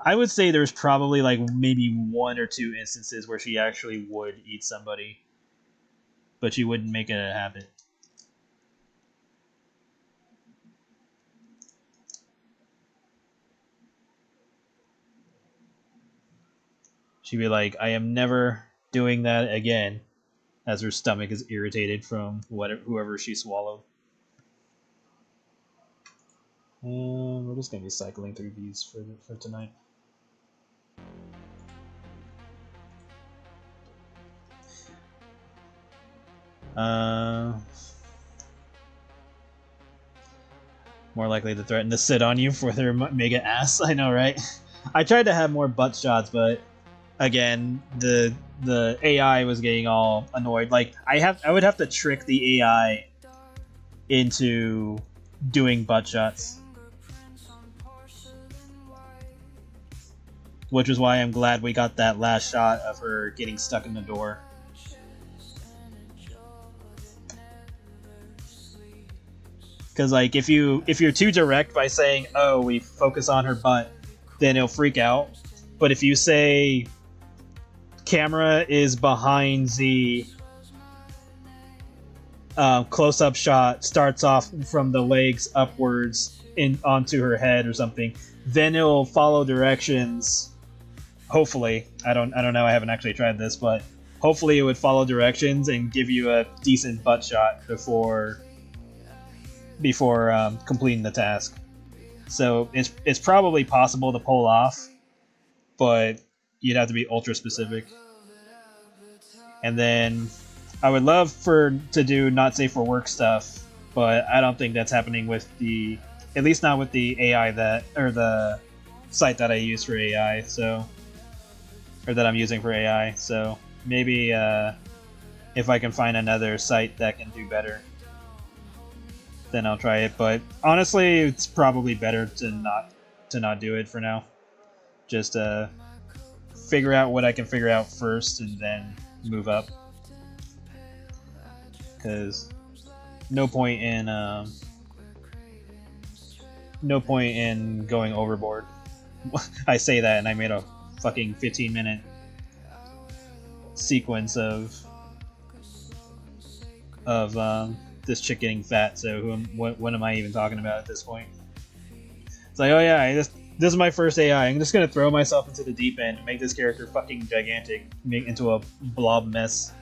Speaker 1: I would say there's probably like maybe 1 or 2 instances where she actually would eat somebody, but she wouldn't make it a habit. She'd be like, I am never doing that again, as her stomach is irritated from whoever she swallowed. And we're just going to be cycling through these for tonight. More likely to threaten to sit on you for their mega ass. I know, right? I tried to have more butt shots, but again, the AI was getting all annoyed. Like I would have to trick the AI into doing butt shots, which is why I'm glad we got that last shot of her getting stuck in the door. Because like if you're too direct by saying, oh, we focus on her butt, then it'll freak out. But if you say camera is behind the close-up shot, starts off from the legs upwards onto her head or something, then it'll follow directions. Hopefully, I don't know. I haven't actually tried this, but hopefully it would follow directions and give you a decent butt shot before completing the task. So it's probably possible to pull off, but you'd have to be ultra specific. And then I would love to do not safe for work stuff, but I don't think that's happening with at least not with the AI or the site that I use for AI. So, or that I'm using for AI. So maybe if I can find another site that can do better, then I'll try it. But honestly, it's probably better to not do it for now. Just figure out what I can figure out first, and then move up. Because no point in no point in going overboard. I say that, and I made a fucking 15-minute sequence of this chick getting fat. So what am I even talking about at this point? It's like, oh yeah, this is my first AI. I'm just gonna throw myself into the deep end and make this character fucking gigantic, make into a blob mess.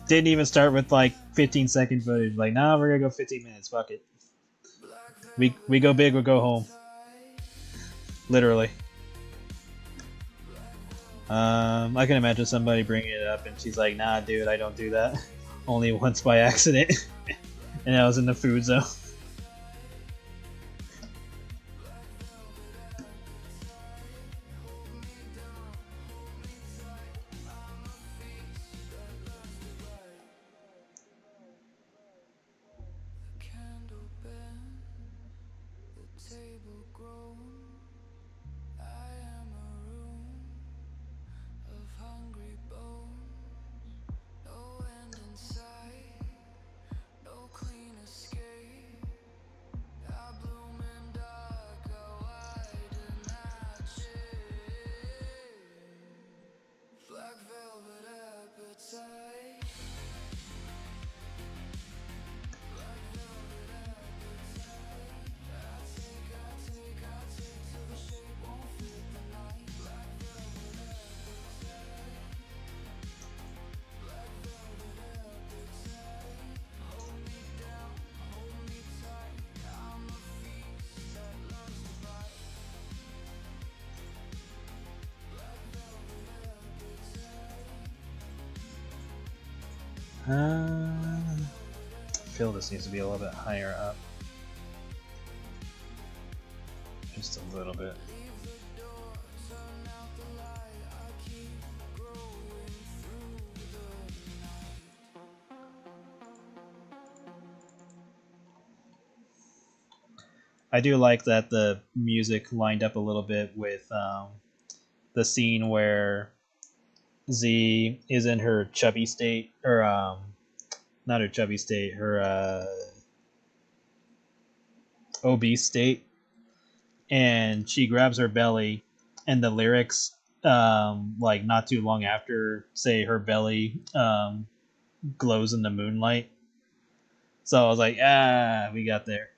Speaker 1: Didn't even start with like 15-second footage. Like, nah, we're gonna go 15 minutes. Fuck it. We go big, we go home. Literally. I can imagine somebody bringing it up, and she's like, "Nah, dude, I don't do that. Only once by accident." And I was in the food zone.
Speaker 2: Candle bend, the table grown. I am a room of hungry bones. No end in sight, no clean escape. I bloom in dark, how I did not change. Black velvet appetite.
Speaker 1: I feel this needs to be a little bit higher up. Just a little bit. I do like that the music lined up a little bit with the scene where Z is in her chubby state, or not her chubby state, her obese state, and she grabs her belly, and the lyrics, like not too long after, say her belly glows in the moonlight. So I was like, we got there.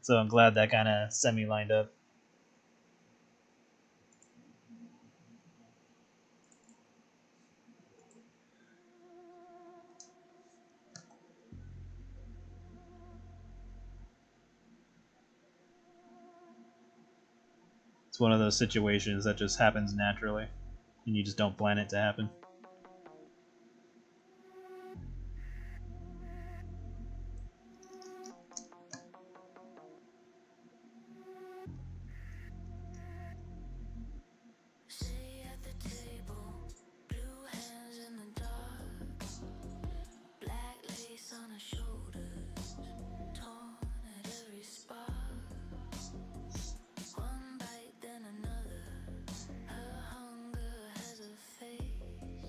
Speaker 1: So I'm glad that kind of semi lined up. It's one of those situations that just happens naturally, and you just don't plan it to happen.
Speaker 2: Say at the table, blue hands in the dark, black lace on her shoulders, torn at every spot. One bite, then another. Her hunger has a face.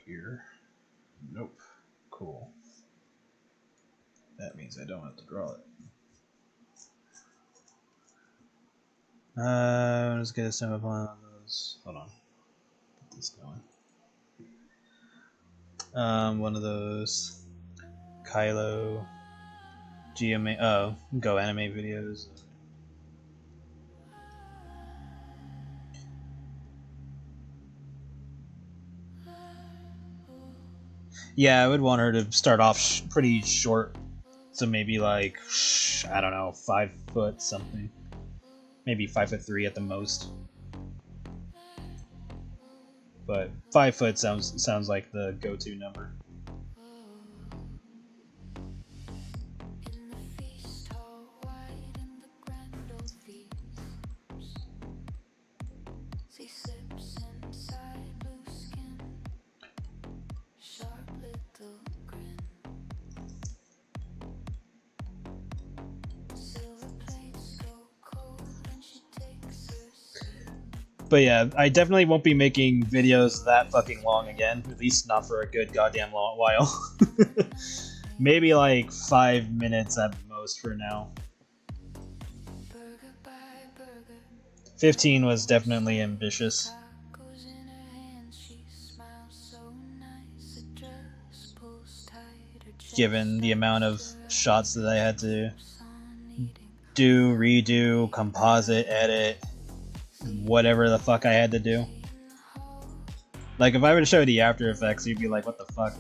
Speaker 1: here. Nope. Cool. That means I don't have to draw it. Let's get a stem of one of those. Hold on. Get this going. One of those Kylo Go anime videos. Yeah, I would want her to start off pretty short, so maybe like I don't know, 5 foot something, maybe 5'3" at the most. But 5 foot sounds like the go-to number. But yeah, I definitely won't be making videos that fucking long again. At least not for a good goddamn long while. Maybe like 5 minutes at most for now. 15 was definitely ambitious. Given the amount of shots that I had to do, redo, composite, edit, whatever the fuck I had to do. Like, if I were to show the After Effects, you'd be like, what the fuck?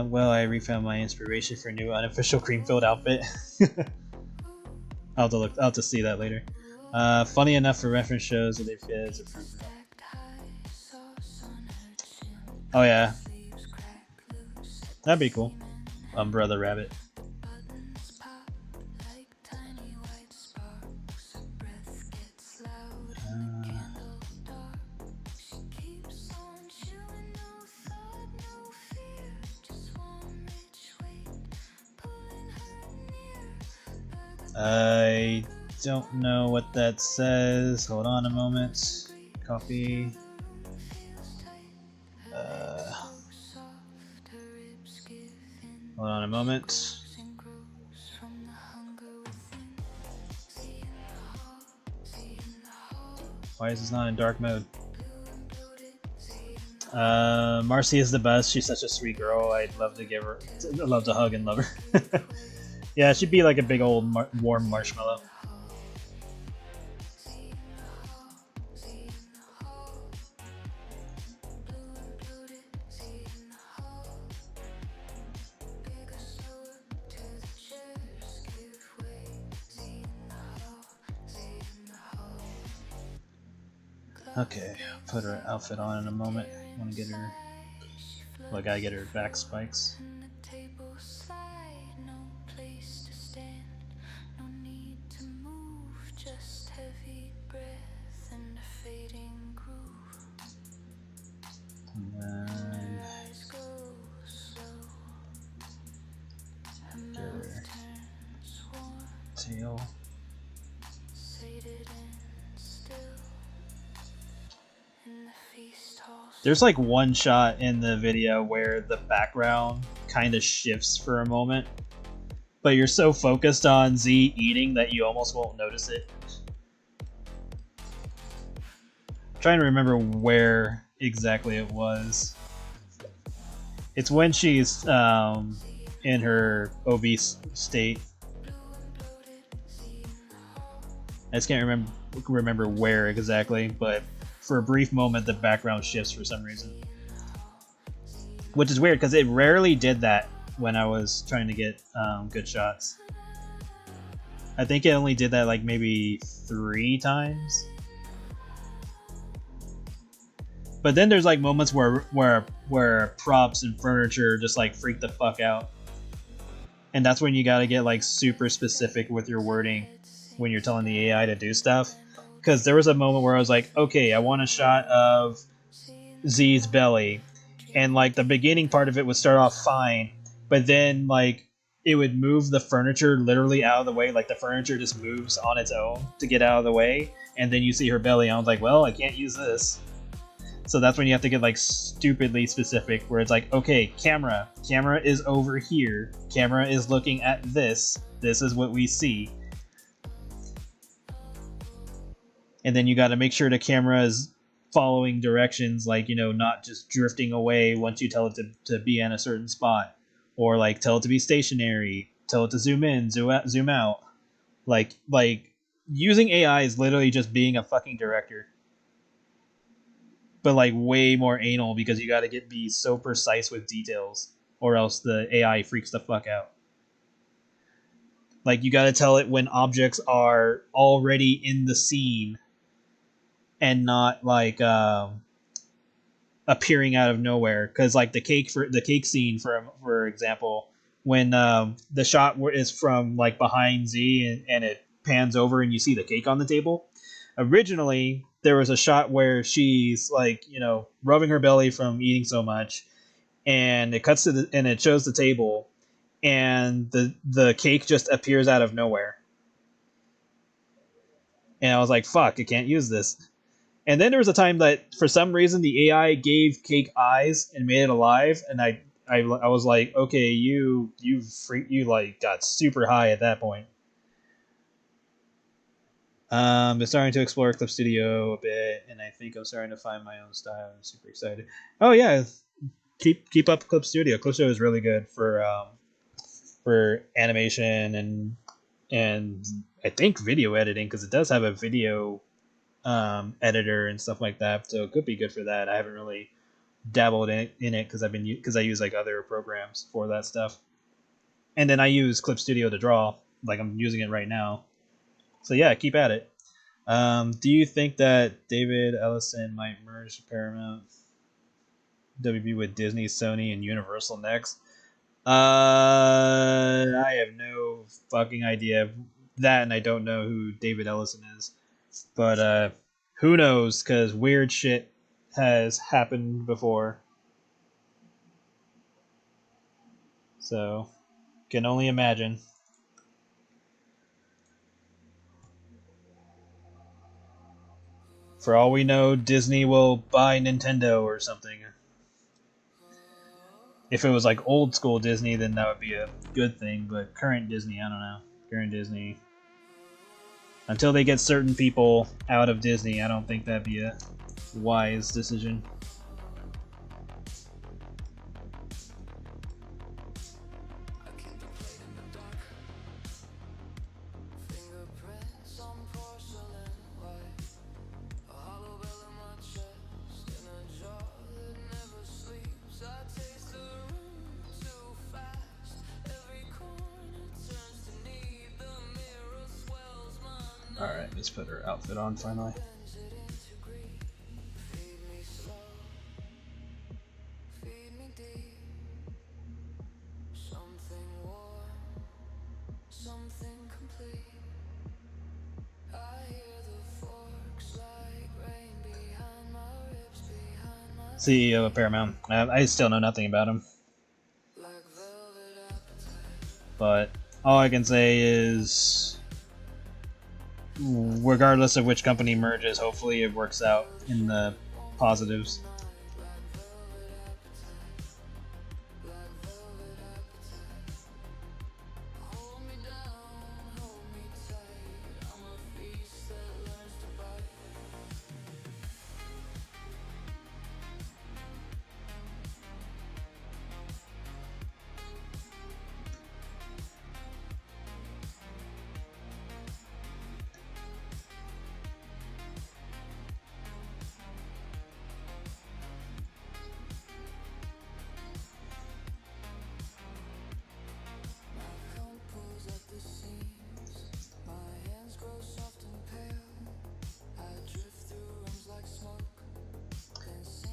Speaker 1: Well, I refound my inspiration for a new unofficial cream-filled outfit. I'll have to see that later. Funny enough, for reference shows that they fit as a fruit. Oh yeah, that'd be cool. Brother Rabbit. I don't know what that says. Hold on a moment. Copy. Hold on a moment. Why is this not in dark mode? Marcy is the best. She's such a sweet girl. I'd love to hug and love her. Yeah, she'd be like a big old warm marshmallow. Okay, put her outfit on in a moment. I want to get her. Well, I gotta get her back spikes. And then get her tail. There's like one shot in the video where the background kind of shifts for a moment, but you're so focused on Z eating that you almost won't notice it. I'm trying to remember where exactly it was. It's when she's in her obese state. I just can't remember where exactly, but for a brief moment the background shifts for some reason, which is weird because it rarely did that when I was trying to get good shots. I think it only did that like maybe 3 times. But then there's like moments where props and furniture just like freak the fuck out, and that's when you gotta get like super specific with your wording when you're telling the AI to do stuff. Because there was a moment where I was like, okay, I want a shot of Z's belly, and like the beginning part of it would start off fine, but then like it would move the furniture literally out of the way, like the furniture just moves on its own to get out of the way, and then you see her belly, and I was like, well, I can't use this. So that's when you have to get like stupidly specific, where it's like, okay, camera is over here, camera is looking at this is what we see. And then you got to make sure the camera is following directions, like, you know, not just drifting away once you tell it to be in a certain spot, or like tell it to be stationary, tell it to zoom in, zoom out. Like using AI is literally just being a fucking director, but like way more anal, because you got to be so precise with details, or else the AI freaks the fuck out. Like, you got to tell it when objects are already in the scene and not like appearing out of nowhere. Because like the cake scene, for example, when the shot is from like behind Z, and it pans over and you see the cake on the table. Originally, there was a shot where she's like, you know, rubbing her belly from eating so much, and it cuts to and it shows the table, and the cake just appears out of nowhere. And I was like, fuck, I can't use this. And then there was a time that for some reason the AI gave cake eyes and made it alive, and I was like, okay, you like got super high at that point. I'm starting to explore Clip Studio a bit, and I think I'm starting to find my own style. I'm super excited. Oh yeah, keep up Clip Studio. Clip Studio is really good for animation and I think video editing, because it does have a video editor and stuff like that, so it could be good for that. I haven't really dabbled in it because I use like other programs for that stuff, and then I use Clip Studio to draw, like I'm using it right now. So yeah, keep at it. Do you think that David Ellison might merge Paramount WB with Disney, Sony, and Universal next? I have no fucking idea of that, and I don't know who David Ellison is. But who knows? Because weird shit has happened before. So, can only imagine. For all we know, Disney will buy Nintendo or something. If it was like old school Disney, then that would be a good thing. But current Disney, I don't know. Current Disney. Until they get certain people out of Disney, I don't think that'd be a wise decision. Alright, let's put her outfit on finally. CEO of Paramount. I still know nothing about him. But all I can say is, regardless of which company merges, hopefully it works out in the positives.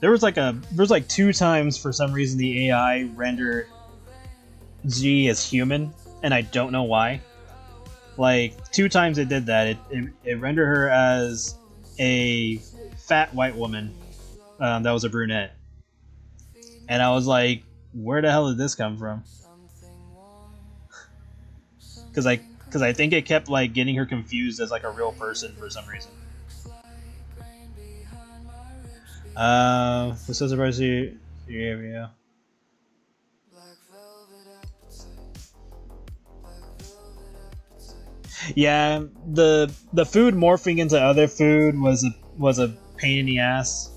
Speaker 1: There was like 2 times for some reason the AI rendered G as human, and I don't know why. Like 2 times it did that. It rendered her as a fat white woman that was a brunette, and I was like, where the hell did this come from? because I think it kept like getting her confused as like a real person for some reason. This is about the area. Yeah, the food morphing into other food was a pain in the ass.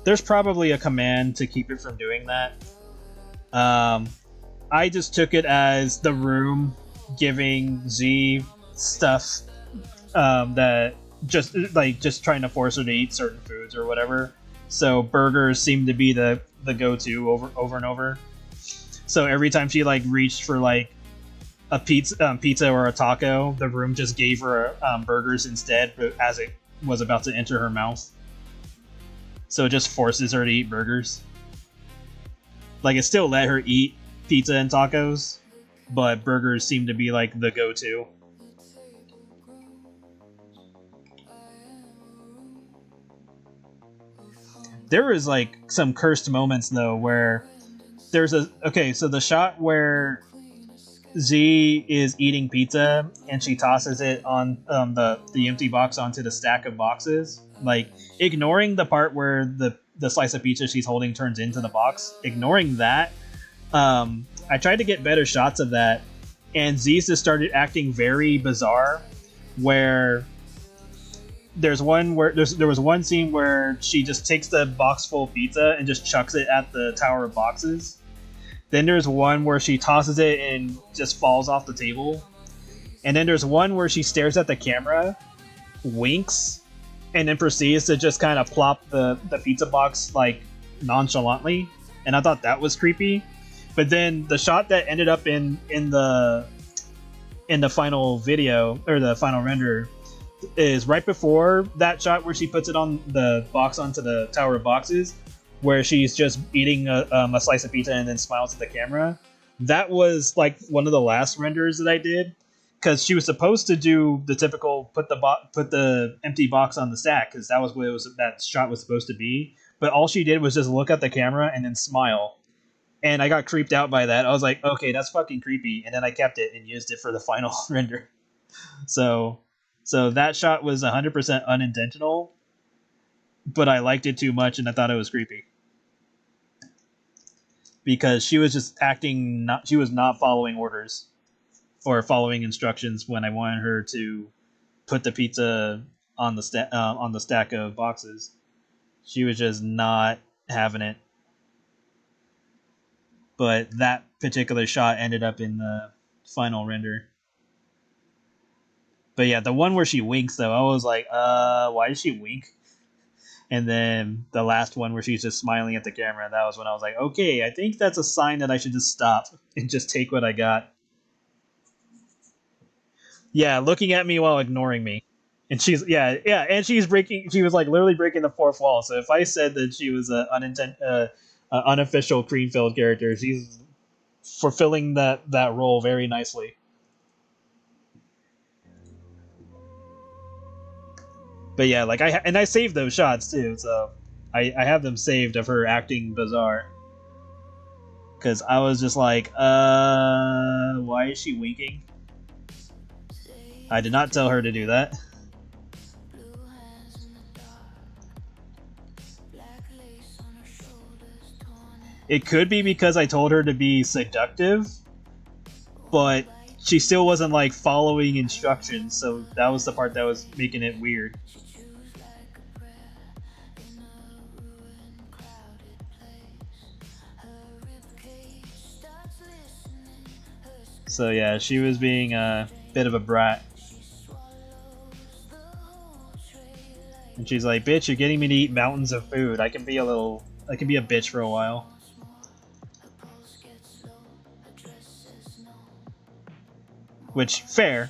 Speaker 1: There's probably a command to keep it from doing that. I just took it as the room giving Z stuff that just trying to force her to eat certain foods or whatever. So burgers seem to be the go-to over and over. So every time she like reached for like a pizza or a taco, the room just gave her burgers instead, but as it was about to enter her mouth. So it just forces her to eat burgers. Like, it still let her eat pizza and tacos, but burgers seem to be like the go-to. There was like some cursed moments though where there's so the shot where Z is eating pizza and she tosses it on the empty box onto the stack of boxes, like ignoring the part where the slice of pizza she's holding turns into the box. Ignoring that, I tried to get better shots of that, and Z just started acting very bizarre. Where there was one scene where she just takes the box full of pizza and just chucks it at the tower of boxes. Then there's one where she tosses it and just falls off the table. And then there's one where she stares at the camera, winks, and then proceeds to just kind of plop the pizza box like nonchalantly. And I thought that was creepy. But then the shot that ended up in the final video, or the final render, is right before that shot where she puts it on the box onto the tower of boxes, where she's just eating a slice of pizza and then smiles at the camera. That was like one of the last renders that I did, because she was supposed to do the typical put the empty box on the stack, because that was what that shot was supposed to be. But all she did was just look at the camera and then smile, and I got creeped out by that. I was like, okay, that's fucking creepy, and then I kept it and used it for the final render. So that shot was 100% unintentional, but I liked it too much and I thought it was creepy. Because she was just she was not following orders or following instructions when I wanted her to put the pizza on the stack of boxes. She was just not having it. But that particular shot ended up in the final render. But yeah, the one where she winks though, I was like, why did she wink? And then the last one where she's just smiling at the camera, that was when I was like, okay, I think that's a sign that I should just stop and just take what I got. Yeah, looking at me while ignoring me. And she was like literally breaking the fourth wall. So if I said that she was an unofficial Creamfield character, she's fulfilling that role very nicely. But yeah, like I saved those shots too, so I have them saved of her acting bizarre. Because I was just like, why is she winking? I did not tell her to do that. It could be because I told her to be seductive, but she still wasn't like following instructions, so that was the part that was making it weird. So yeah, she was being a bit of a brat. And she's like, bitch, you're getting me to eat mountains of food. I can be a bitch for a while. Which, fair.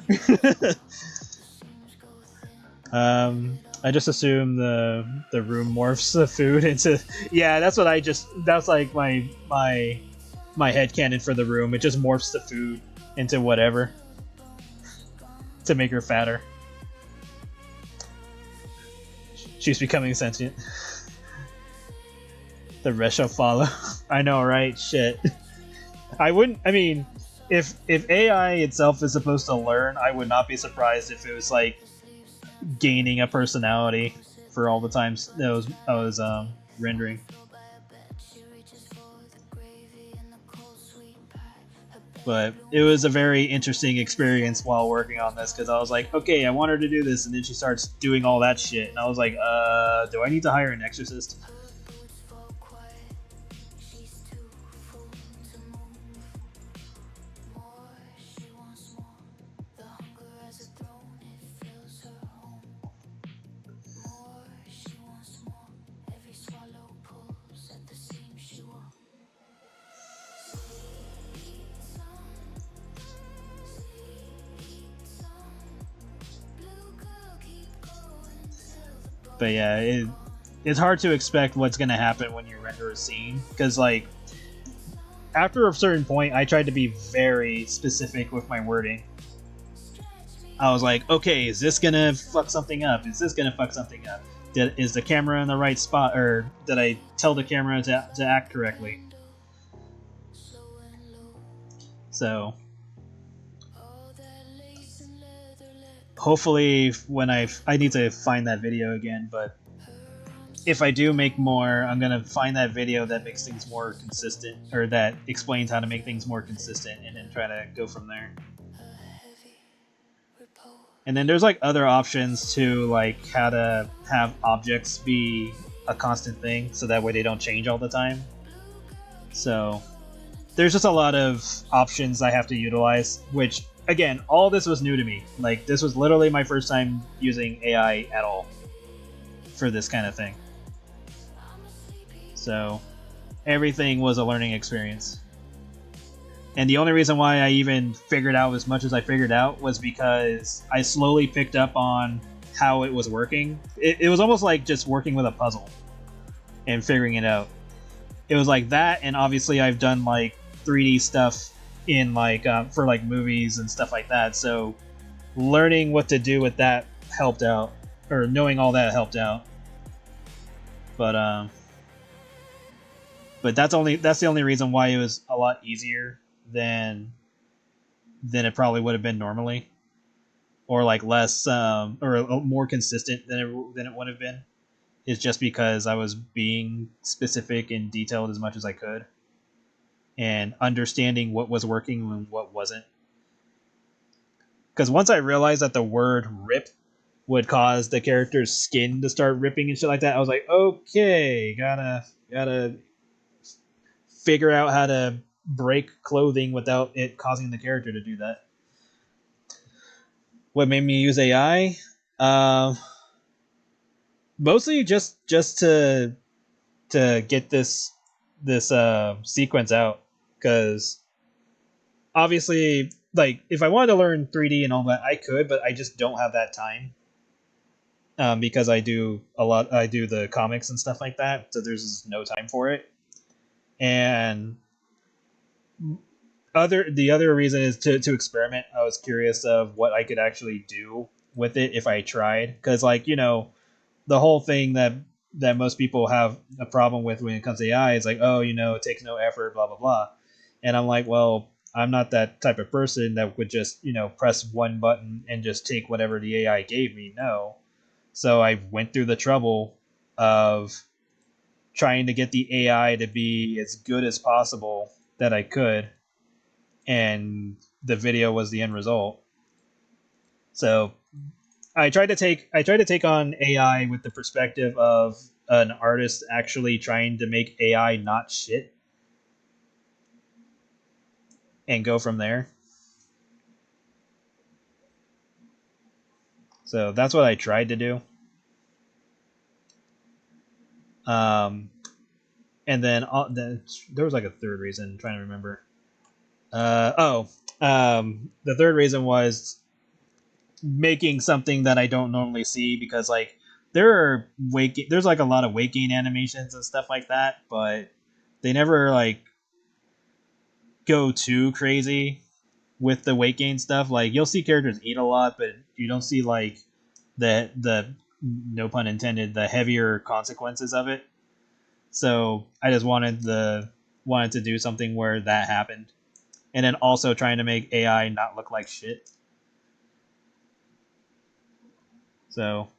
Speaker 1: I just assume the room morphs the food into... Yeah, that's like my headcanon for the room. It just morphs the food into whatever. To make her fatter. She's becoming sentient. The rest shall follow. I know, right? Shit. I if AI itself is supposed to learn, I would not be surprised if it was like gaining a personality for all the times that I was rendering. But it was a very interesting experience while working on this because I was like, okay, I want her to do this, and then she starts doing all that shit, and I was like, do I need to hire an exorcist? But yeah, it's hard to expect what's going to happen when you render a scene because like after a certain point I tried to be very specific with my wording. I was like, okay, is this gonna fuck something up? Is this gonna fuck something up? Is the camera in the right spot, or did I tell the camera to act correctly? So hopefully when I need to find that video again, but if I do make more, I'm gonna find that video that makes things more consistent, or that explains how to make things more consistent, and then try to go from there. And then there's like other options to like how to have objects be a constant thing, so that way they don't change all the time. So there's just a lot of options I have to utilize, which again, all this was new to me. Like this was literally my first time using AI at all for this kind of thing. So everything was a learning experience. And the only reason why I even figured out as much as I figured out was because I slowly picked up on how it was working. It was almost like just working with a puzzle and figuring it out. It was like that, and obviously I've done like 3D stuff in like for like movies and stuff like that. So learning what to do with that helped out, or knowing all that helped out. But that's the only reason why it was a lot easier than it probably would have been normally, or like less or more consistent than it would have been, is just because I was being specific and detailed as much as I could and understanding what was working and what wasn't. Because once I realized that the word rip would cause the character's skin to start ripping and shit like that, I was like, okay, gotta figure out how to break clothing without it causing the character to do that. What made me use AI? Mostly just to get this sequence out, because obviously, like if I wanted to learn 3D and all that, I could, but I just don't have that time. Because I do the comics and stuff like that, so there's just no time for it. And the other reason is to experiment. I was curious of what I could actually do with it if I tried, because like the whole thing that most people have a problem with when it comes to AI is like, oh, it takes no effort, blah blah blah. And I'm like, well, I'm not that type of person that would just press one button and just take whatever the AI gave me. No. So I went through the trouble of trying to get the AI to be as good as possible that I could, and the video was the end result. So I tried to take on AI with the perspective of an artist actually trying to make AI not shit, and go from there. So that's what I tried to do. And then there was like a third reason. I'm trying to remember. The third reason was making something that I don't normally see, because like there's like a lot of weight gain animations and stuff like that, but they never like go too crazy with the weight gain stuff. Like you'll see characters eat a lot, but you don't see like the no pun intended, the heavier consequences of it. So I just wanted to do something where that happened. and then also trying to make AI not look like shit. So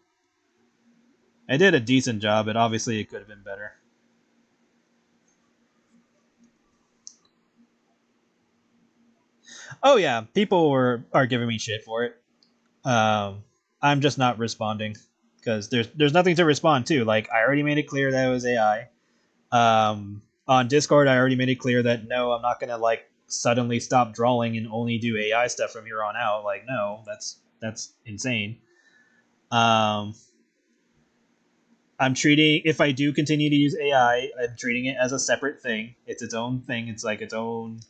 Speaker 1: I did a decent job, but obviously it could have been better. Oh yeah, people are giving me shit for it. I'm just not responding because there's nothing to respond to. Like I already made it clear that it was AI. On Discord, I already made it clear that no, I'm not gonna like suddenly stop drawing and only do AI stuff from here on out. Like no, that's insane. Um, I'm treating if I do continue to use AI, I'm treating it as a separate thing. It's its own thing. It's like its own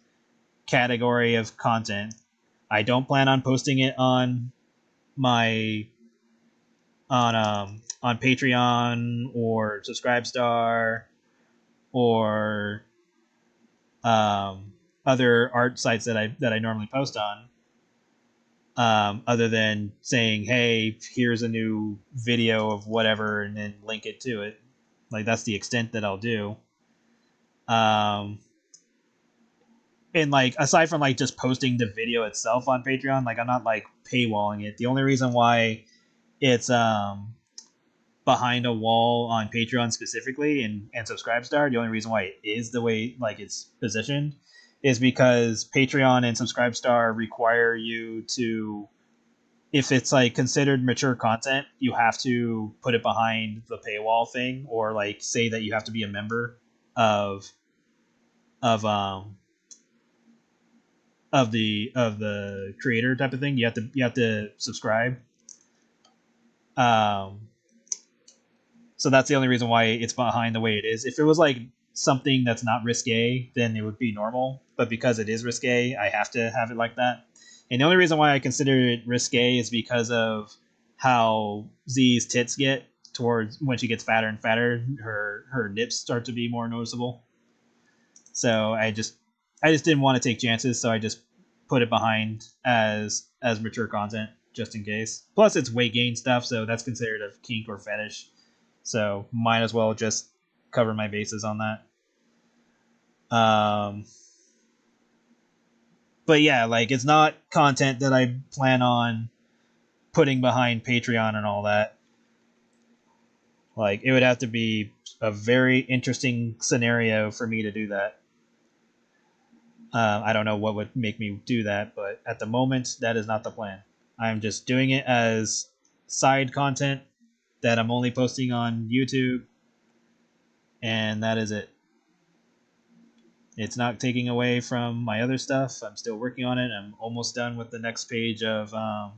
Speaker 1: category of content. I don't plan on posting it on my on Patreon or Subscribestar or other art sites that I normally post on. Other than saying, "Hey, here's a new video of whatever," and then link it to it. Like that's the extent that I'll do. Um, and like aside from like just posting the video itself on Patreon, like I'm not like paywalling it. The only reason why it's behind a wall on Patreon specifically and Subscribestar, the only reason why it is the way like it's positioned is because Patreon and Subscribestar require you to, if it's like considered mature content, you have to put it behind the paywall thing or like say that you have to be a member of of um of the creator type of thing. You have to subscribe. Um So that's the only reason why it's behind the way it is. If it was like something that's not risque, then it would be normal. But because it is risque, I have to have it like that. And the only reason why I consider it risque is because of how Z's tits get towards when she gets fatter and fatter. Her nips start to be more noticeable. So I just didn't want to take chances. So I just put it behind as mature content just in case. Plus, it's weight gain stuff, so that's considered a kink or fetish. So might as well just cover my bases on that. But yeah, like it's not content that I plan on putting behind Patreon and all that. Like it would have to be a very interesting scenario for me to do that. I don't know what would make me do that, but at the moment, that is not the plan. I'm just doing it as side content that I'm only posting on YouTube, and that is it. It's not taking away from my other stuff. I'm still working on it. I'm almost done with the next page of I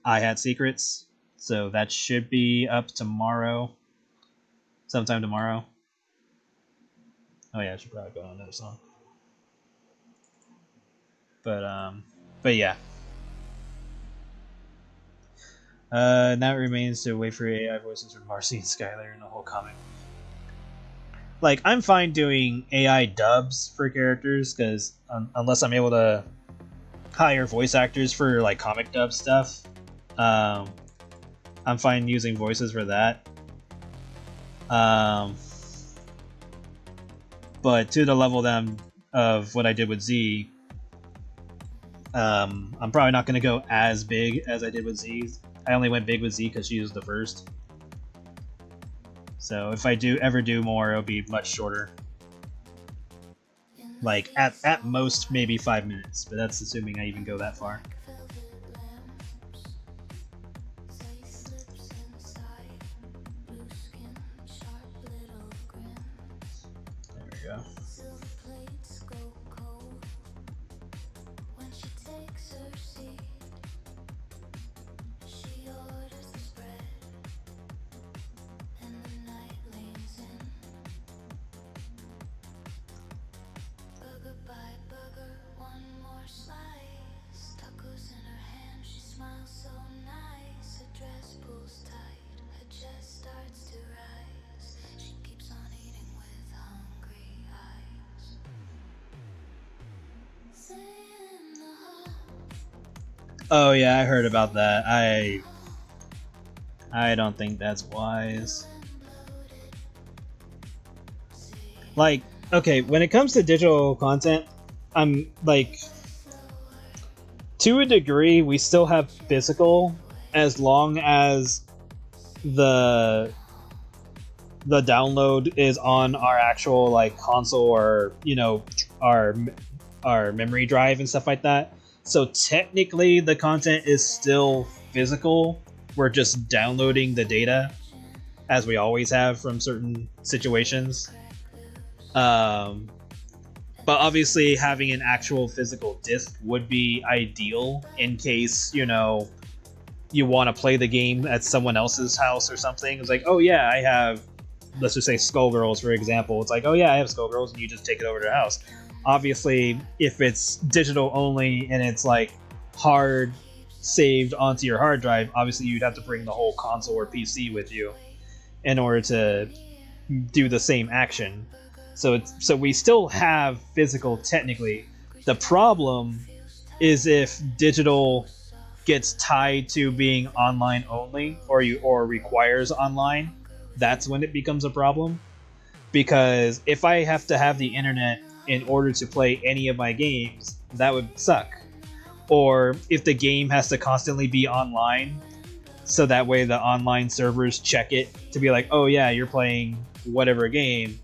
Speaker 1: Had Secrets, so that should be up tomorrow, sometime tomorrow. Oh yeah, I should probably go on another song. But yeah. Now it remains to wait for AI voices from Marcy and Skylar in the whole comic. Like, I'm fine doing AI dubs for characters, because unless I'm able to hire voice actors for, like, comic dub stuff, I'm fine using voices for that. But to the level of what I did with Z, I'm probably not going to go as big as I did with Z. I only went big with Z because she was the first. So if I do ever do more, it'll be much shorter. Like at most maybe 5 minutes, but that's assuming I even go that far. There we go. Oh yeah, I heard about that. I don't think that's wise. Like, okay, when it comes to digital content, I'm like, to a degree, we still have physical as long as the the download is on our actual like console or our memory drive and stuff like that. So technically, the content is still physical. We're just downloading the data as we always have from certain situations. Um, but obviously, having an actual physical disc would be ideal in case you want to play the game at someone else's house or something. It's like, oh yeah, I have, let's just say Skullgirls for example. It's like, oh yeah, I have Skullgirls, and you just take it over to their house. Obviously, if it's digital only and it's like hard saved onto your hard drive, obviously you'd have to bring the whole console or PC with you in order to do the same action. So we still have physical technically. The problem is if digital gets tied to being online only or requires online, that's when it becomes a problem. Because if I have to have the internet in order to play any of my games, that would suck. Or if the game has to constantly be online, so that way the online servers check it to be like, oh yeah, you're playing whatever game,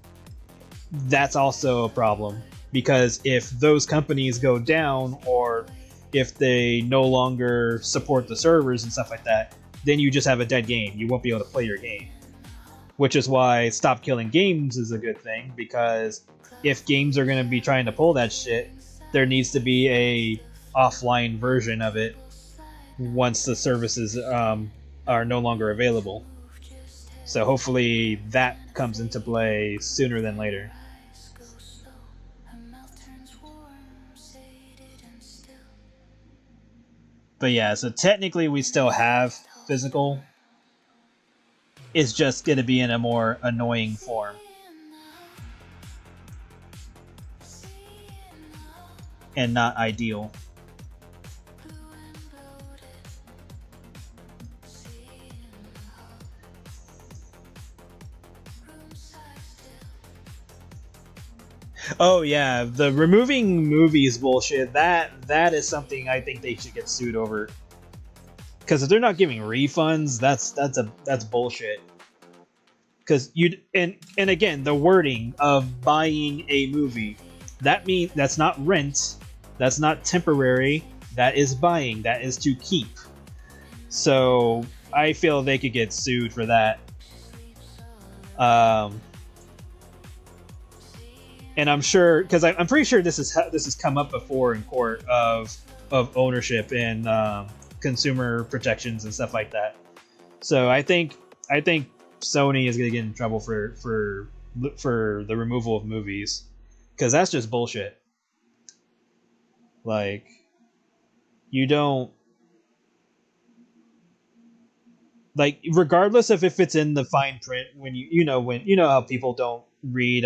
Speaker 1: that's also a problem. Because if those companies go down, or if they no longer support the servers and stuff like that, then you just have a dead game. You won't be able to play your game. Which is why Stop Killing Games is a good thing, because if games are going to be trying to pull that shit, there needs to be a offline version of it once the services are no longer available. So hopefully that comes into play sooner than later. But yeah, so technically we still have physical. It's just going to be in a more annoying form. And not ideal. Oh yeah, the removing movies bullshit. That is something I think they should get sued over. Because if they're not giving refunds, that's bullshit. Because and again, the wording of buying a movie, that's not rent, that's not temporary, that is buying, that is to keep. So I feel they could get sued for that. And I'm sure, because I'm pretty sure this has come up before in court of ownership and consumer protections and stuff like that. So I think Sony is gonna get in trouble for the removal of movies, because that's just bullshit. Like, you don't, like, regardless of if it's in the fine print, when you know how people don't read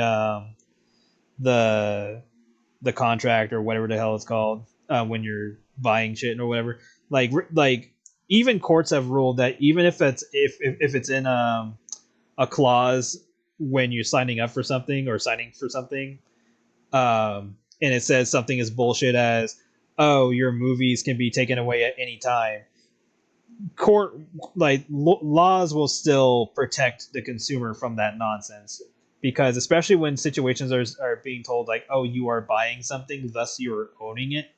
Speaker 1: the contract or whatever the hell it's called when you're buying shit or whatever. Like even courts have ruled that even if it's in a clause when you're signing up for something or signing for something, and it says something is bullshit as, oh, your movies can be taken away at any time. Laws will still protect the consumer from that nonsense, because especially when situations are being told like, oh, you are buying something, thus you're owning it,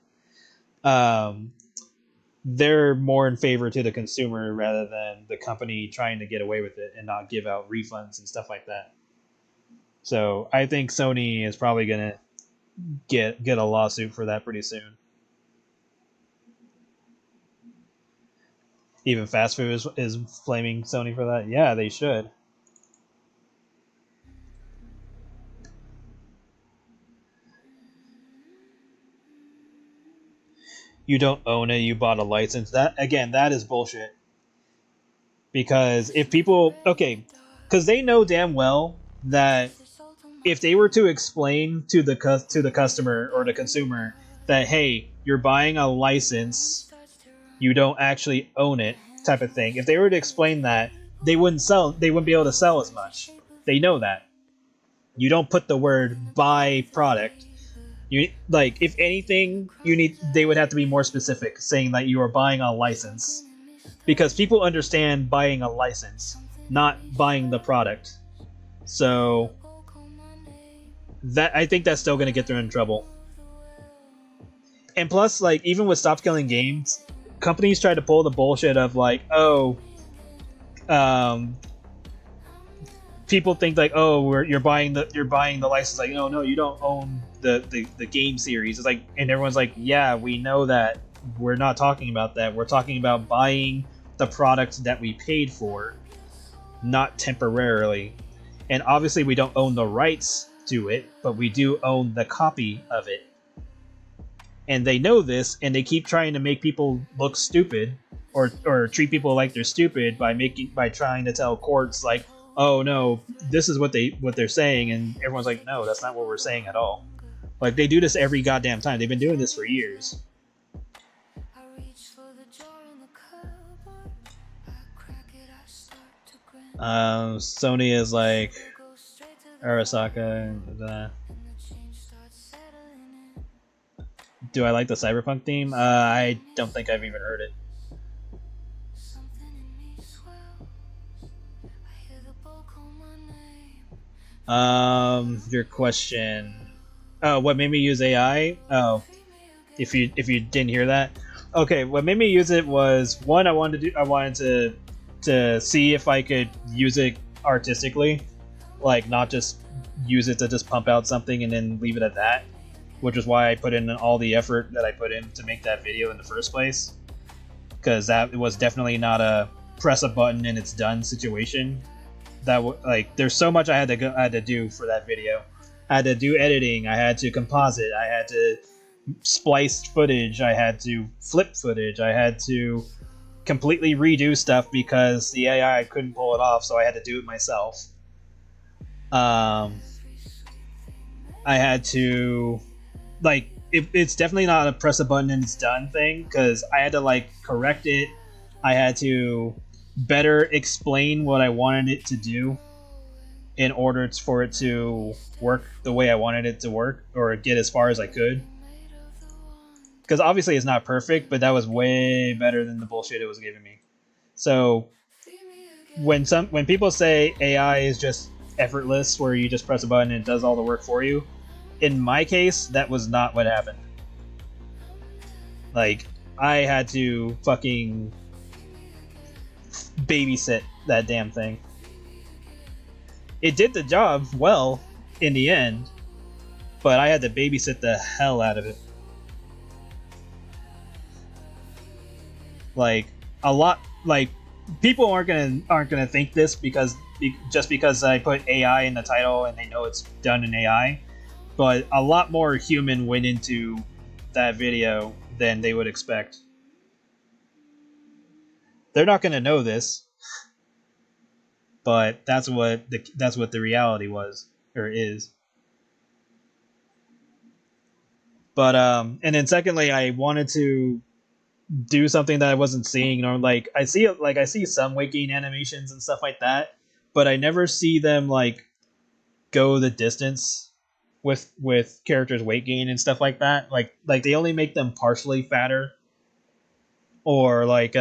Speaker 1: they're more in favor to the consumer rather than the company trying to get away with it and not give out refunds and stuff like that. So I think Sony is probably gonna get a lawsuit for that pretty soon. Even fast food is flaming Sony for that. Yeah, they should. You don't own it, you bought a license. That is bullshit. Because if people, okay, because they know damn well that if they were to explain to the customer or the consumer that, hey, you're buying a license, you don't actually own it, type of thing. If they were to explain that, they wouldn't be able to sell as much. They know that. You don't put the word buy product You like, if anything, they would have to be more specific, saying that you are buying a license, because people understand buying a license, not buying the product. So that, I think that's still going to get them in trouble. And plus, like, even with Stop Killing Games, companies try to pull the bullshit of like, oh, people think like, oh, you're buying the license. Like, no, you don't own the game series. It's like, and everyone's like, yeah, we know that. We're not talking about that. We're talking about buying the product that we paid for, not temporarily. And obviously, we don't own the rights to it, but we do own the copy of it. And they know this, and they keep trying to make people look stupid, or treat people like they're stupid by trying to tell courts like, oh no, this is what they're saying, and everyone's like, no, that's not what we're saying at all. Like, they do this every goddamn time. They've been doing this for years. Sony is like Arasaka. Do I like the cyberpunk theme? I don't think I've even heard it. Your question. Oh, what made me use AI? Oh, if you didn't hear that, okay. What made me use it was, one, I wanted to see if I could use it artistically, like not just use it to just pump out something and then leave it at that, which is why I put in all the effort that I put in to make that video in the first place, because that was definitely not a press a button and it's done situation. That like, there's so much I had to do for that video. I had to do editing, I had to composite, I had to splice footage, I had to flip footage, I had to completely redo stuff because the AI couldn't pull it off, so I had to do it myself. I had to, like, it's definitely not a press a button and it's done thing, because I had to like correct it. I had to better explain what I wanted it to do in order for it to work the way I wanted it to work, or get as far as I could. Because obviously it's not perfect, but that was way better than the bullshit it was giving me. So when people say AI is just effortless, where you just press a button and it does all the work for you, in my case, that was not what happened. Like, I had to fucking babysit that damn thing. It did the job well in the end, but I had to babysit the hell out of it. Like, a lot, like, people aren't gonna think this just because I put AI in the title and they know it's done in AI, but a lot more human went into that video than they would expect. They're not gonna know this, but that's what the reality was, or is. But and then secondly, I wanted to do something that I wasn't seeing, or like I see some weight gain animations and stuff like that, but I never see them like go the distance with characters' weight gain and stuff like that. Like they only make them partially fatter, or like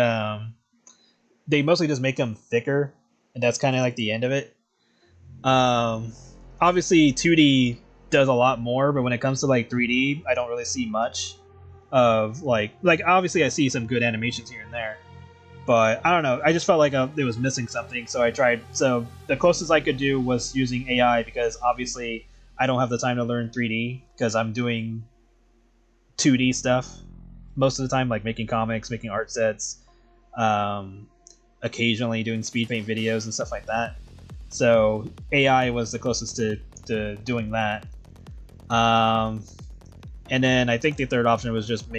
Speaker 1: they mostly just make them thicker, and that's kind of like the end of it. Obviously 2D does a lot more, but when it comes to like 3D, I don't really see much of like obviously I see some good animations here and there, but I don't know, I just felt like it was missing something, so I tried. So the closest I could do was using AI, because obviously I don't have the time to learn 3D because I'm doing 2D stuff most of the time, like making comics, making art sets, occasionally doing speed paint videos and stuff like that. So AI was the closest to doing that. And then I think the third option was just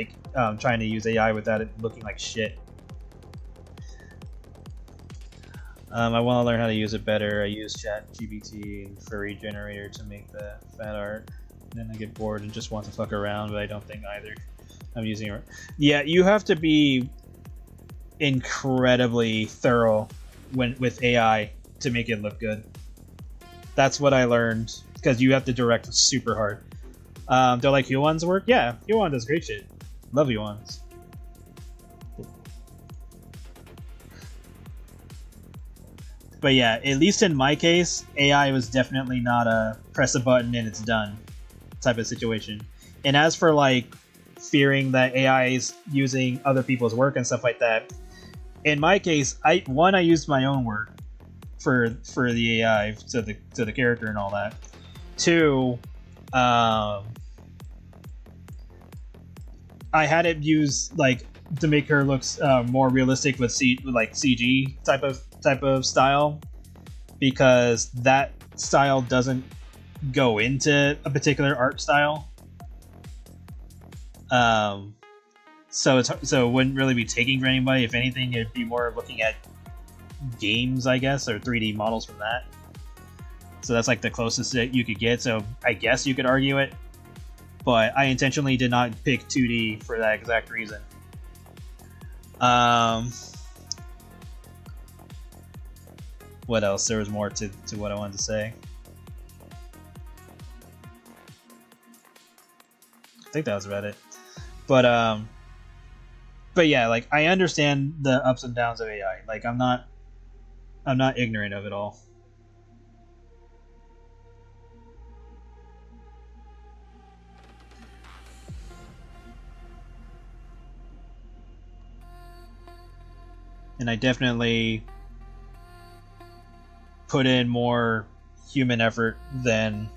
Speaker 1: trying to use AI without it looking like shit. I want to learn how to use it better. I use ChatGPT and Furry Generator to make the fat art. Then I get bored and just want to fuck around, but I don't think either I'm using it. Yeah, you have to be incredibly thorough with AI to make it look good. That's what I learned, because you have to direct super hard. They're like Huon's work. Yeah, Huon does great shit. Love Huon's. But yeah, at least in my case, AI was definitely not a press a button and it's done type of situation. And as for like fearing that AI is using other people's work and stuff like that, in my case, I used my own work for the AI to the character and all that. Two, um, I had it use like to make her look more realistic with like CG type of style, because that style doesn't go into a particular art style. Um, so it wouldn't really be taking for anybody. If anything, it'd be more looking at games, I guess, or 3D models from that. So that's like the closest that you could get. So I guess you could argue it, but I intentionally did not pick 2D for that exact reason. What else? There was more to what I wanted to say. I think that was about it. But yeah, like I understand the ups and downs of AI. Like I'm not ignorant of it all. And I definitely put in more human effort than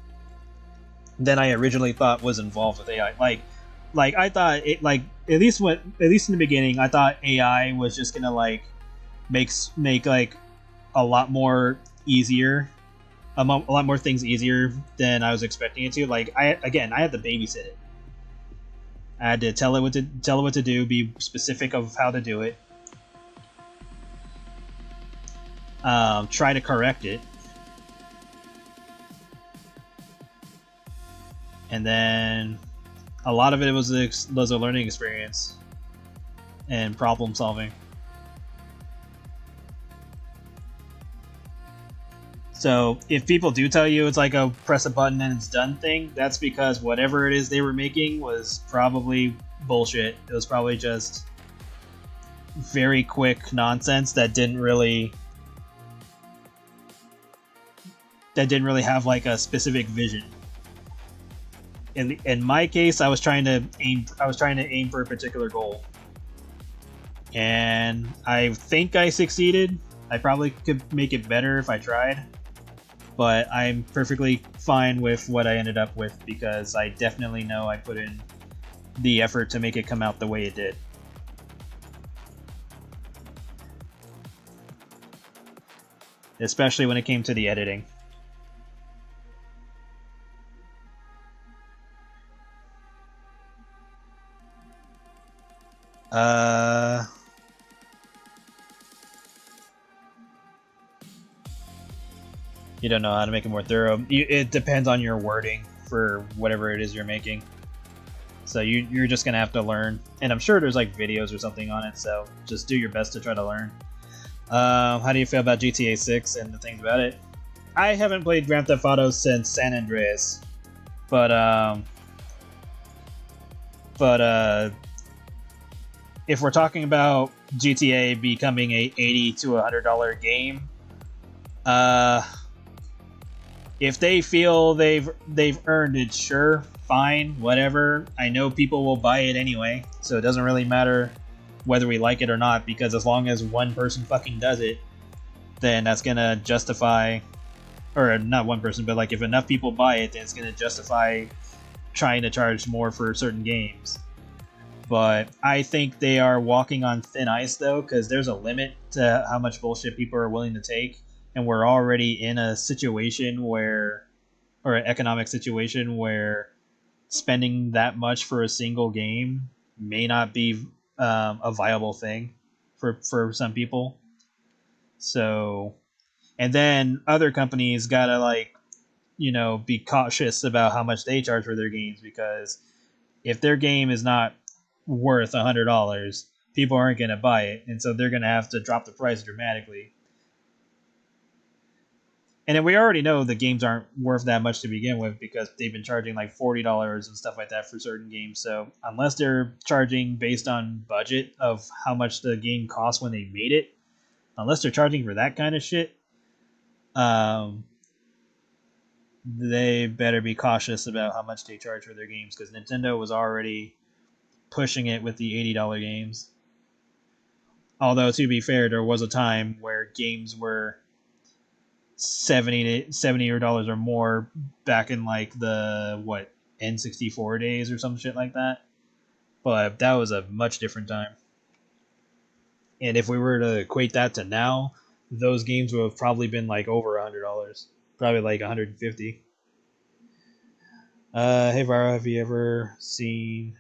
Speaker 1: I originally thought was involved with AI. Like I thought it like at least in the beginning I thought AI was just gonna like make like a lot more easier, a lot more things easier than I was expecting it to. Like I had to babysit it. I had to tell it what to do, be specific of how to do it, try to correct it, and then a lot of it was a learning experience and problem solving. So if people do tell you it's like a press a button and it's done thing, that's because whatever it is they were making was probably bullshit. It was probably just very quick nonsense that didn't really have like a specific vision. In my case, I was trying to aim for a particular goal, and I think I succeeded. I probably could make it better if I tried, but I'm perfectly fine with what I ended up with because I definitely know I put in the effort to make it come out the way it did. Especially when it came to the editing. You don't know how to make it more thorough. It depends on your wording for whatever it is you're making. So you're just gonna have to learn, and I'm sure there's like videos or something on it. So just do your best to try to learn. How do you feel about GTA 6 and the things about it? I haven't played Grand Theft Auto since San Andreas, but if we're talking about GTA becoming a $80 to $100 game, if they feel they've earned it, sure, fine, whatever. I know people will buy it anyway, so it doesn't really matter whether we like it or not, because as long as one person fucking does it, then that's gonna justify, or not one person, but like if enough people buy it, then it's gonna justify trying to charge more for certain games. But I think they are walking on thin ice though, because there's a limit to how much bullshit people are willing to take, and we're already in a situation where, or an economic situation where spending that much for a single game may not be a viable thing for some people. So, and then other companies gotta like, be cautious about how much they charge for their games, because if their game is not worth $100, people aren't gonna buy it, and so they're gonna have to drop the price dramatically. And then we already know the games aren't worth that much to begin with because they've been charging like $40 and stuff like that for certain games. So unless they're charging based on budget of how much the game cost when they made it, unless they're charging for that kind of shit, they better be cautious about how much they charge for their games because Nintendo was already pushing it with the $80 games. Although, to be fair, there was a time where games were $70 or more back in like the N64 days or some shit like that. But that was a much different time. And if we were to equate that to now, those games would have probably been like over $100, probably like 150. Hey Viro, have you ever seen?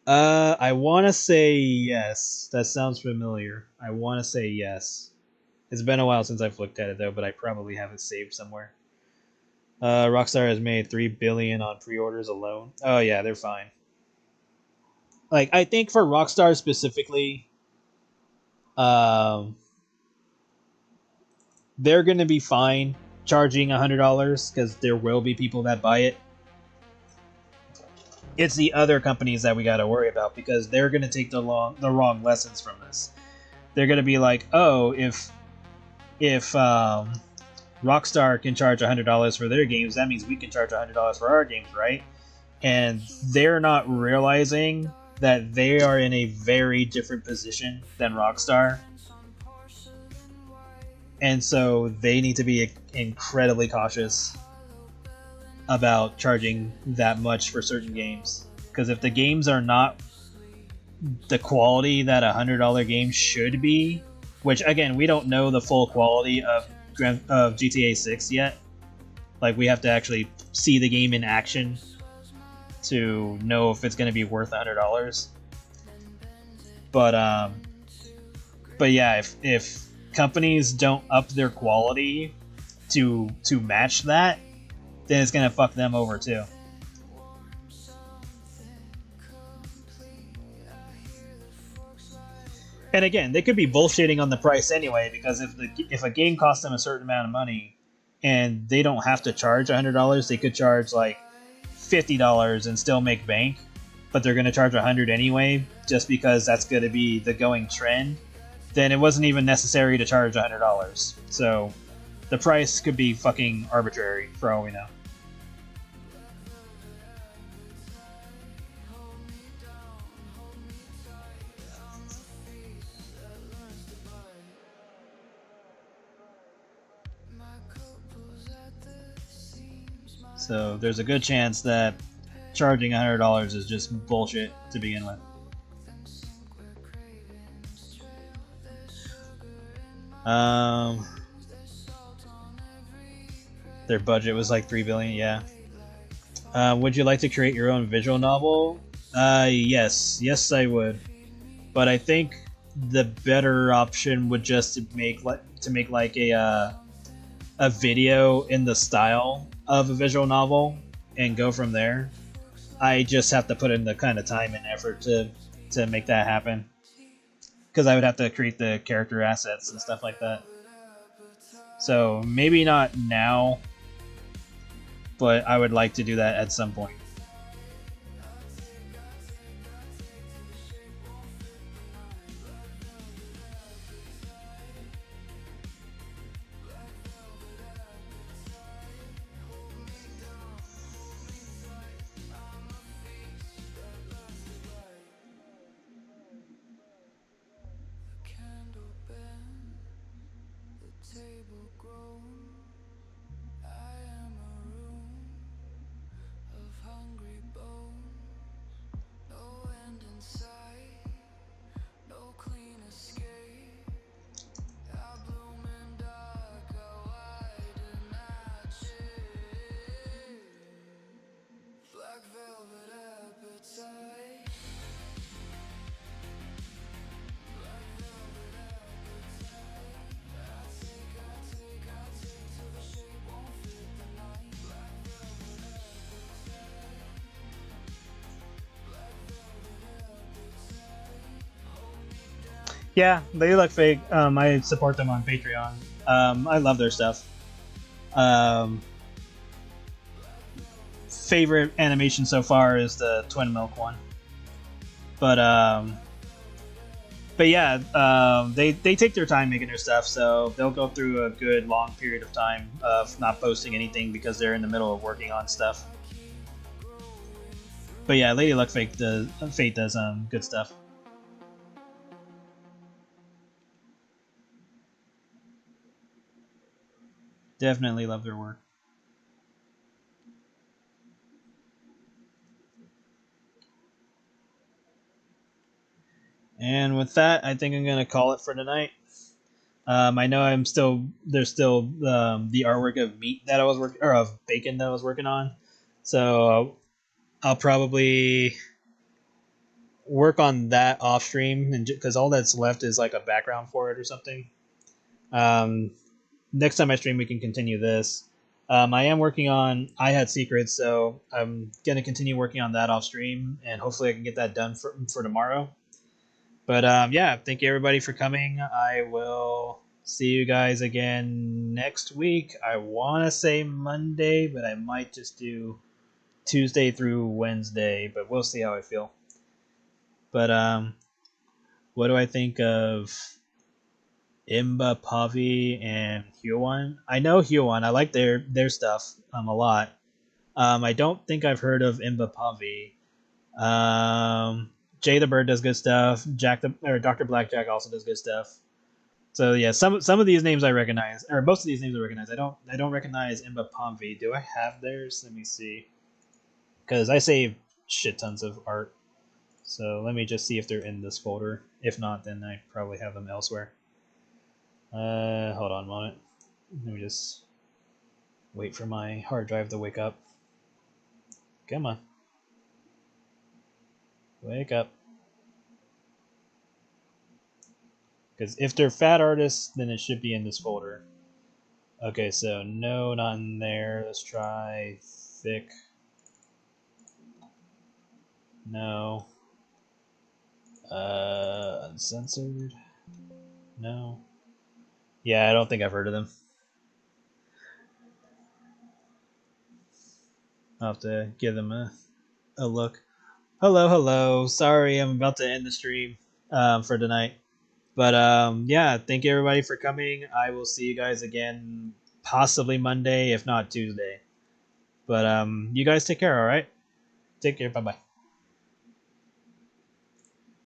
Speaker 1: I want to say yes. That sounds familiar. I want to say yes. It's been a while since I've looked at it though, but I probably have it saved somewhere. Rockstar has made $3 billion on pre-orders alone. Oh yeah, they're fine. Like I think for Rockstar specifically, um, they're gonna be fine charging $100 because there will be people that buy it. It's the other companies that we got to worry about because they're gonna take the wrong lessons from this. They're gonna be like, oh, if Rockstar can charge $100 for their games, that means we can charge $100 for our games, right? And they're not realizing that they are in a very different position than Rockstar. And so they need to be incredibly cautious about charging that much for certain games. Because if the games are not the quality that a $100 game should be, which again, we don't know the full quality of GTA 6 yet. Like we have to actually see the game in action to know if it's going to be worth $100. But yeah, if companies don't up their quality to match that, then it's gonna fuck them over too. And again, they could be bullshitting on the price anyway, because if a game costs them a certain amount of money and they don't have to charge $100, they could charge like $50 and still make bank, but they're gonna charge $100 anyway, just because that's gonna be the going trend. Then it wasn't even necessary to charge $100. So the price could be fucking arbitrary for all we know. So there's a good chance that charging $100 is just bullshit to begin with. Their budget was like $3 billion. Yeah. Would you like to create your own visual novel? Yes, I would. But I think the better option would just to make like a video in the style of a visual novel and go from there. I just have to put in the kind of time and effort to make that happen, because I would have to create the character assets and stuff like that. So maybe not now, but I would like to do that at some point. Yeah, they look fake. I support them on Patreon. I love their stuff. Um, favorite animation so far is the Twin Milk one. But yeah, they take their time making their stuff, so they'll go through a good long period of time of not posting anything because they're in the middle of working on stuff. But yeah, Lady Luck Fate does good stuff. Definitely love their work. And with that, I think I'm gonna call it for tonight. I know there's still the artwork of meat that I was working or of bacon that I was working on, so I'll probably work on that off stream, and because all that's left is like a background for it or something. Um, next time I stream, we can continue this. I am working on I Had Secrets, so I'm gonna continue working on that off stream, and hopefully I can get that done for tomorrow. But yeah, thank you everybody for coming. I will see you guys again next week. I want to say Monday, but I might just do Tuesday through Wednesday, but we'll see how I feel. But what do I think of Imba Pavi and Huan? I know Huan. I like their stuff a lot. I don't think I've heard of Imba Pavi. Jay the Bird does good stuff. Jack the or Doctor Blackjack also does good stuff. So yeah, some of these names I recognize, or most of these names I recognize. I don't recognize Imba Pomvi. Do I have theirs? Let me see. Because I save shit tons of art. So let me just see if they're in this folder. If not, then I probably have them elsewhere. Hold on a moment. Let me just wait for my hard drive to wake up. Come on, wake up. Because if they're fat artists, then it should be in this folder. Okay, so no, not in there. Let's try thick. No. Uncensored. No. Yeah, I don't think I've heard of them. I'll have to give them a look. Hello, hello. Sorry, I'm about to end the stream for tonight. But yeah, thank you everybody for coming. I will see you guys again possibly Monday, if not Tuesday. But you guys take care, all right? Take care. Bye bye.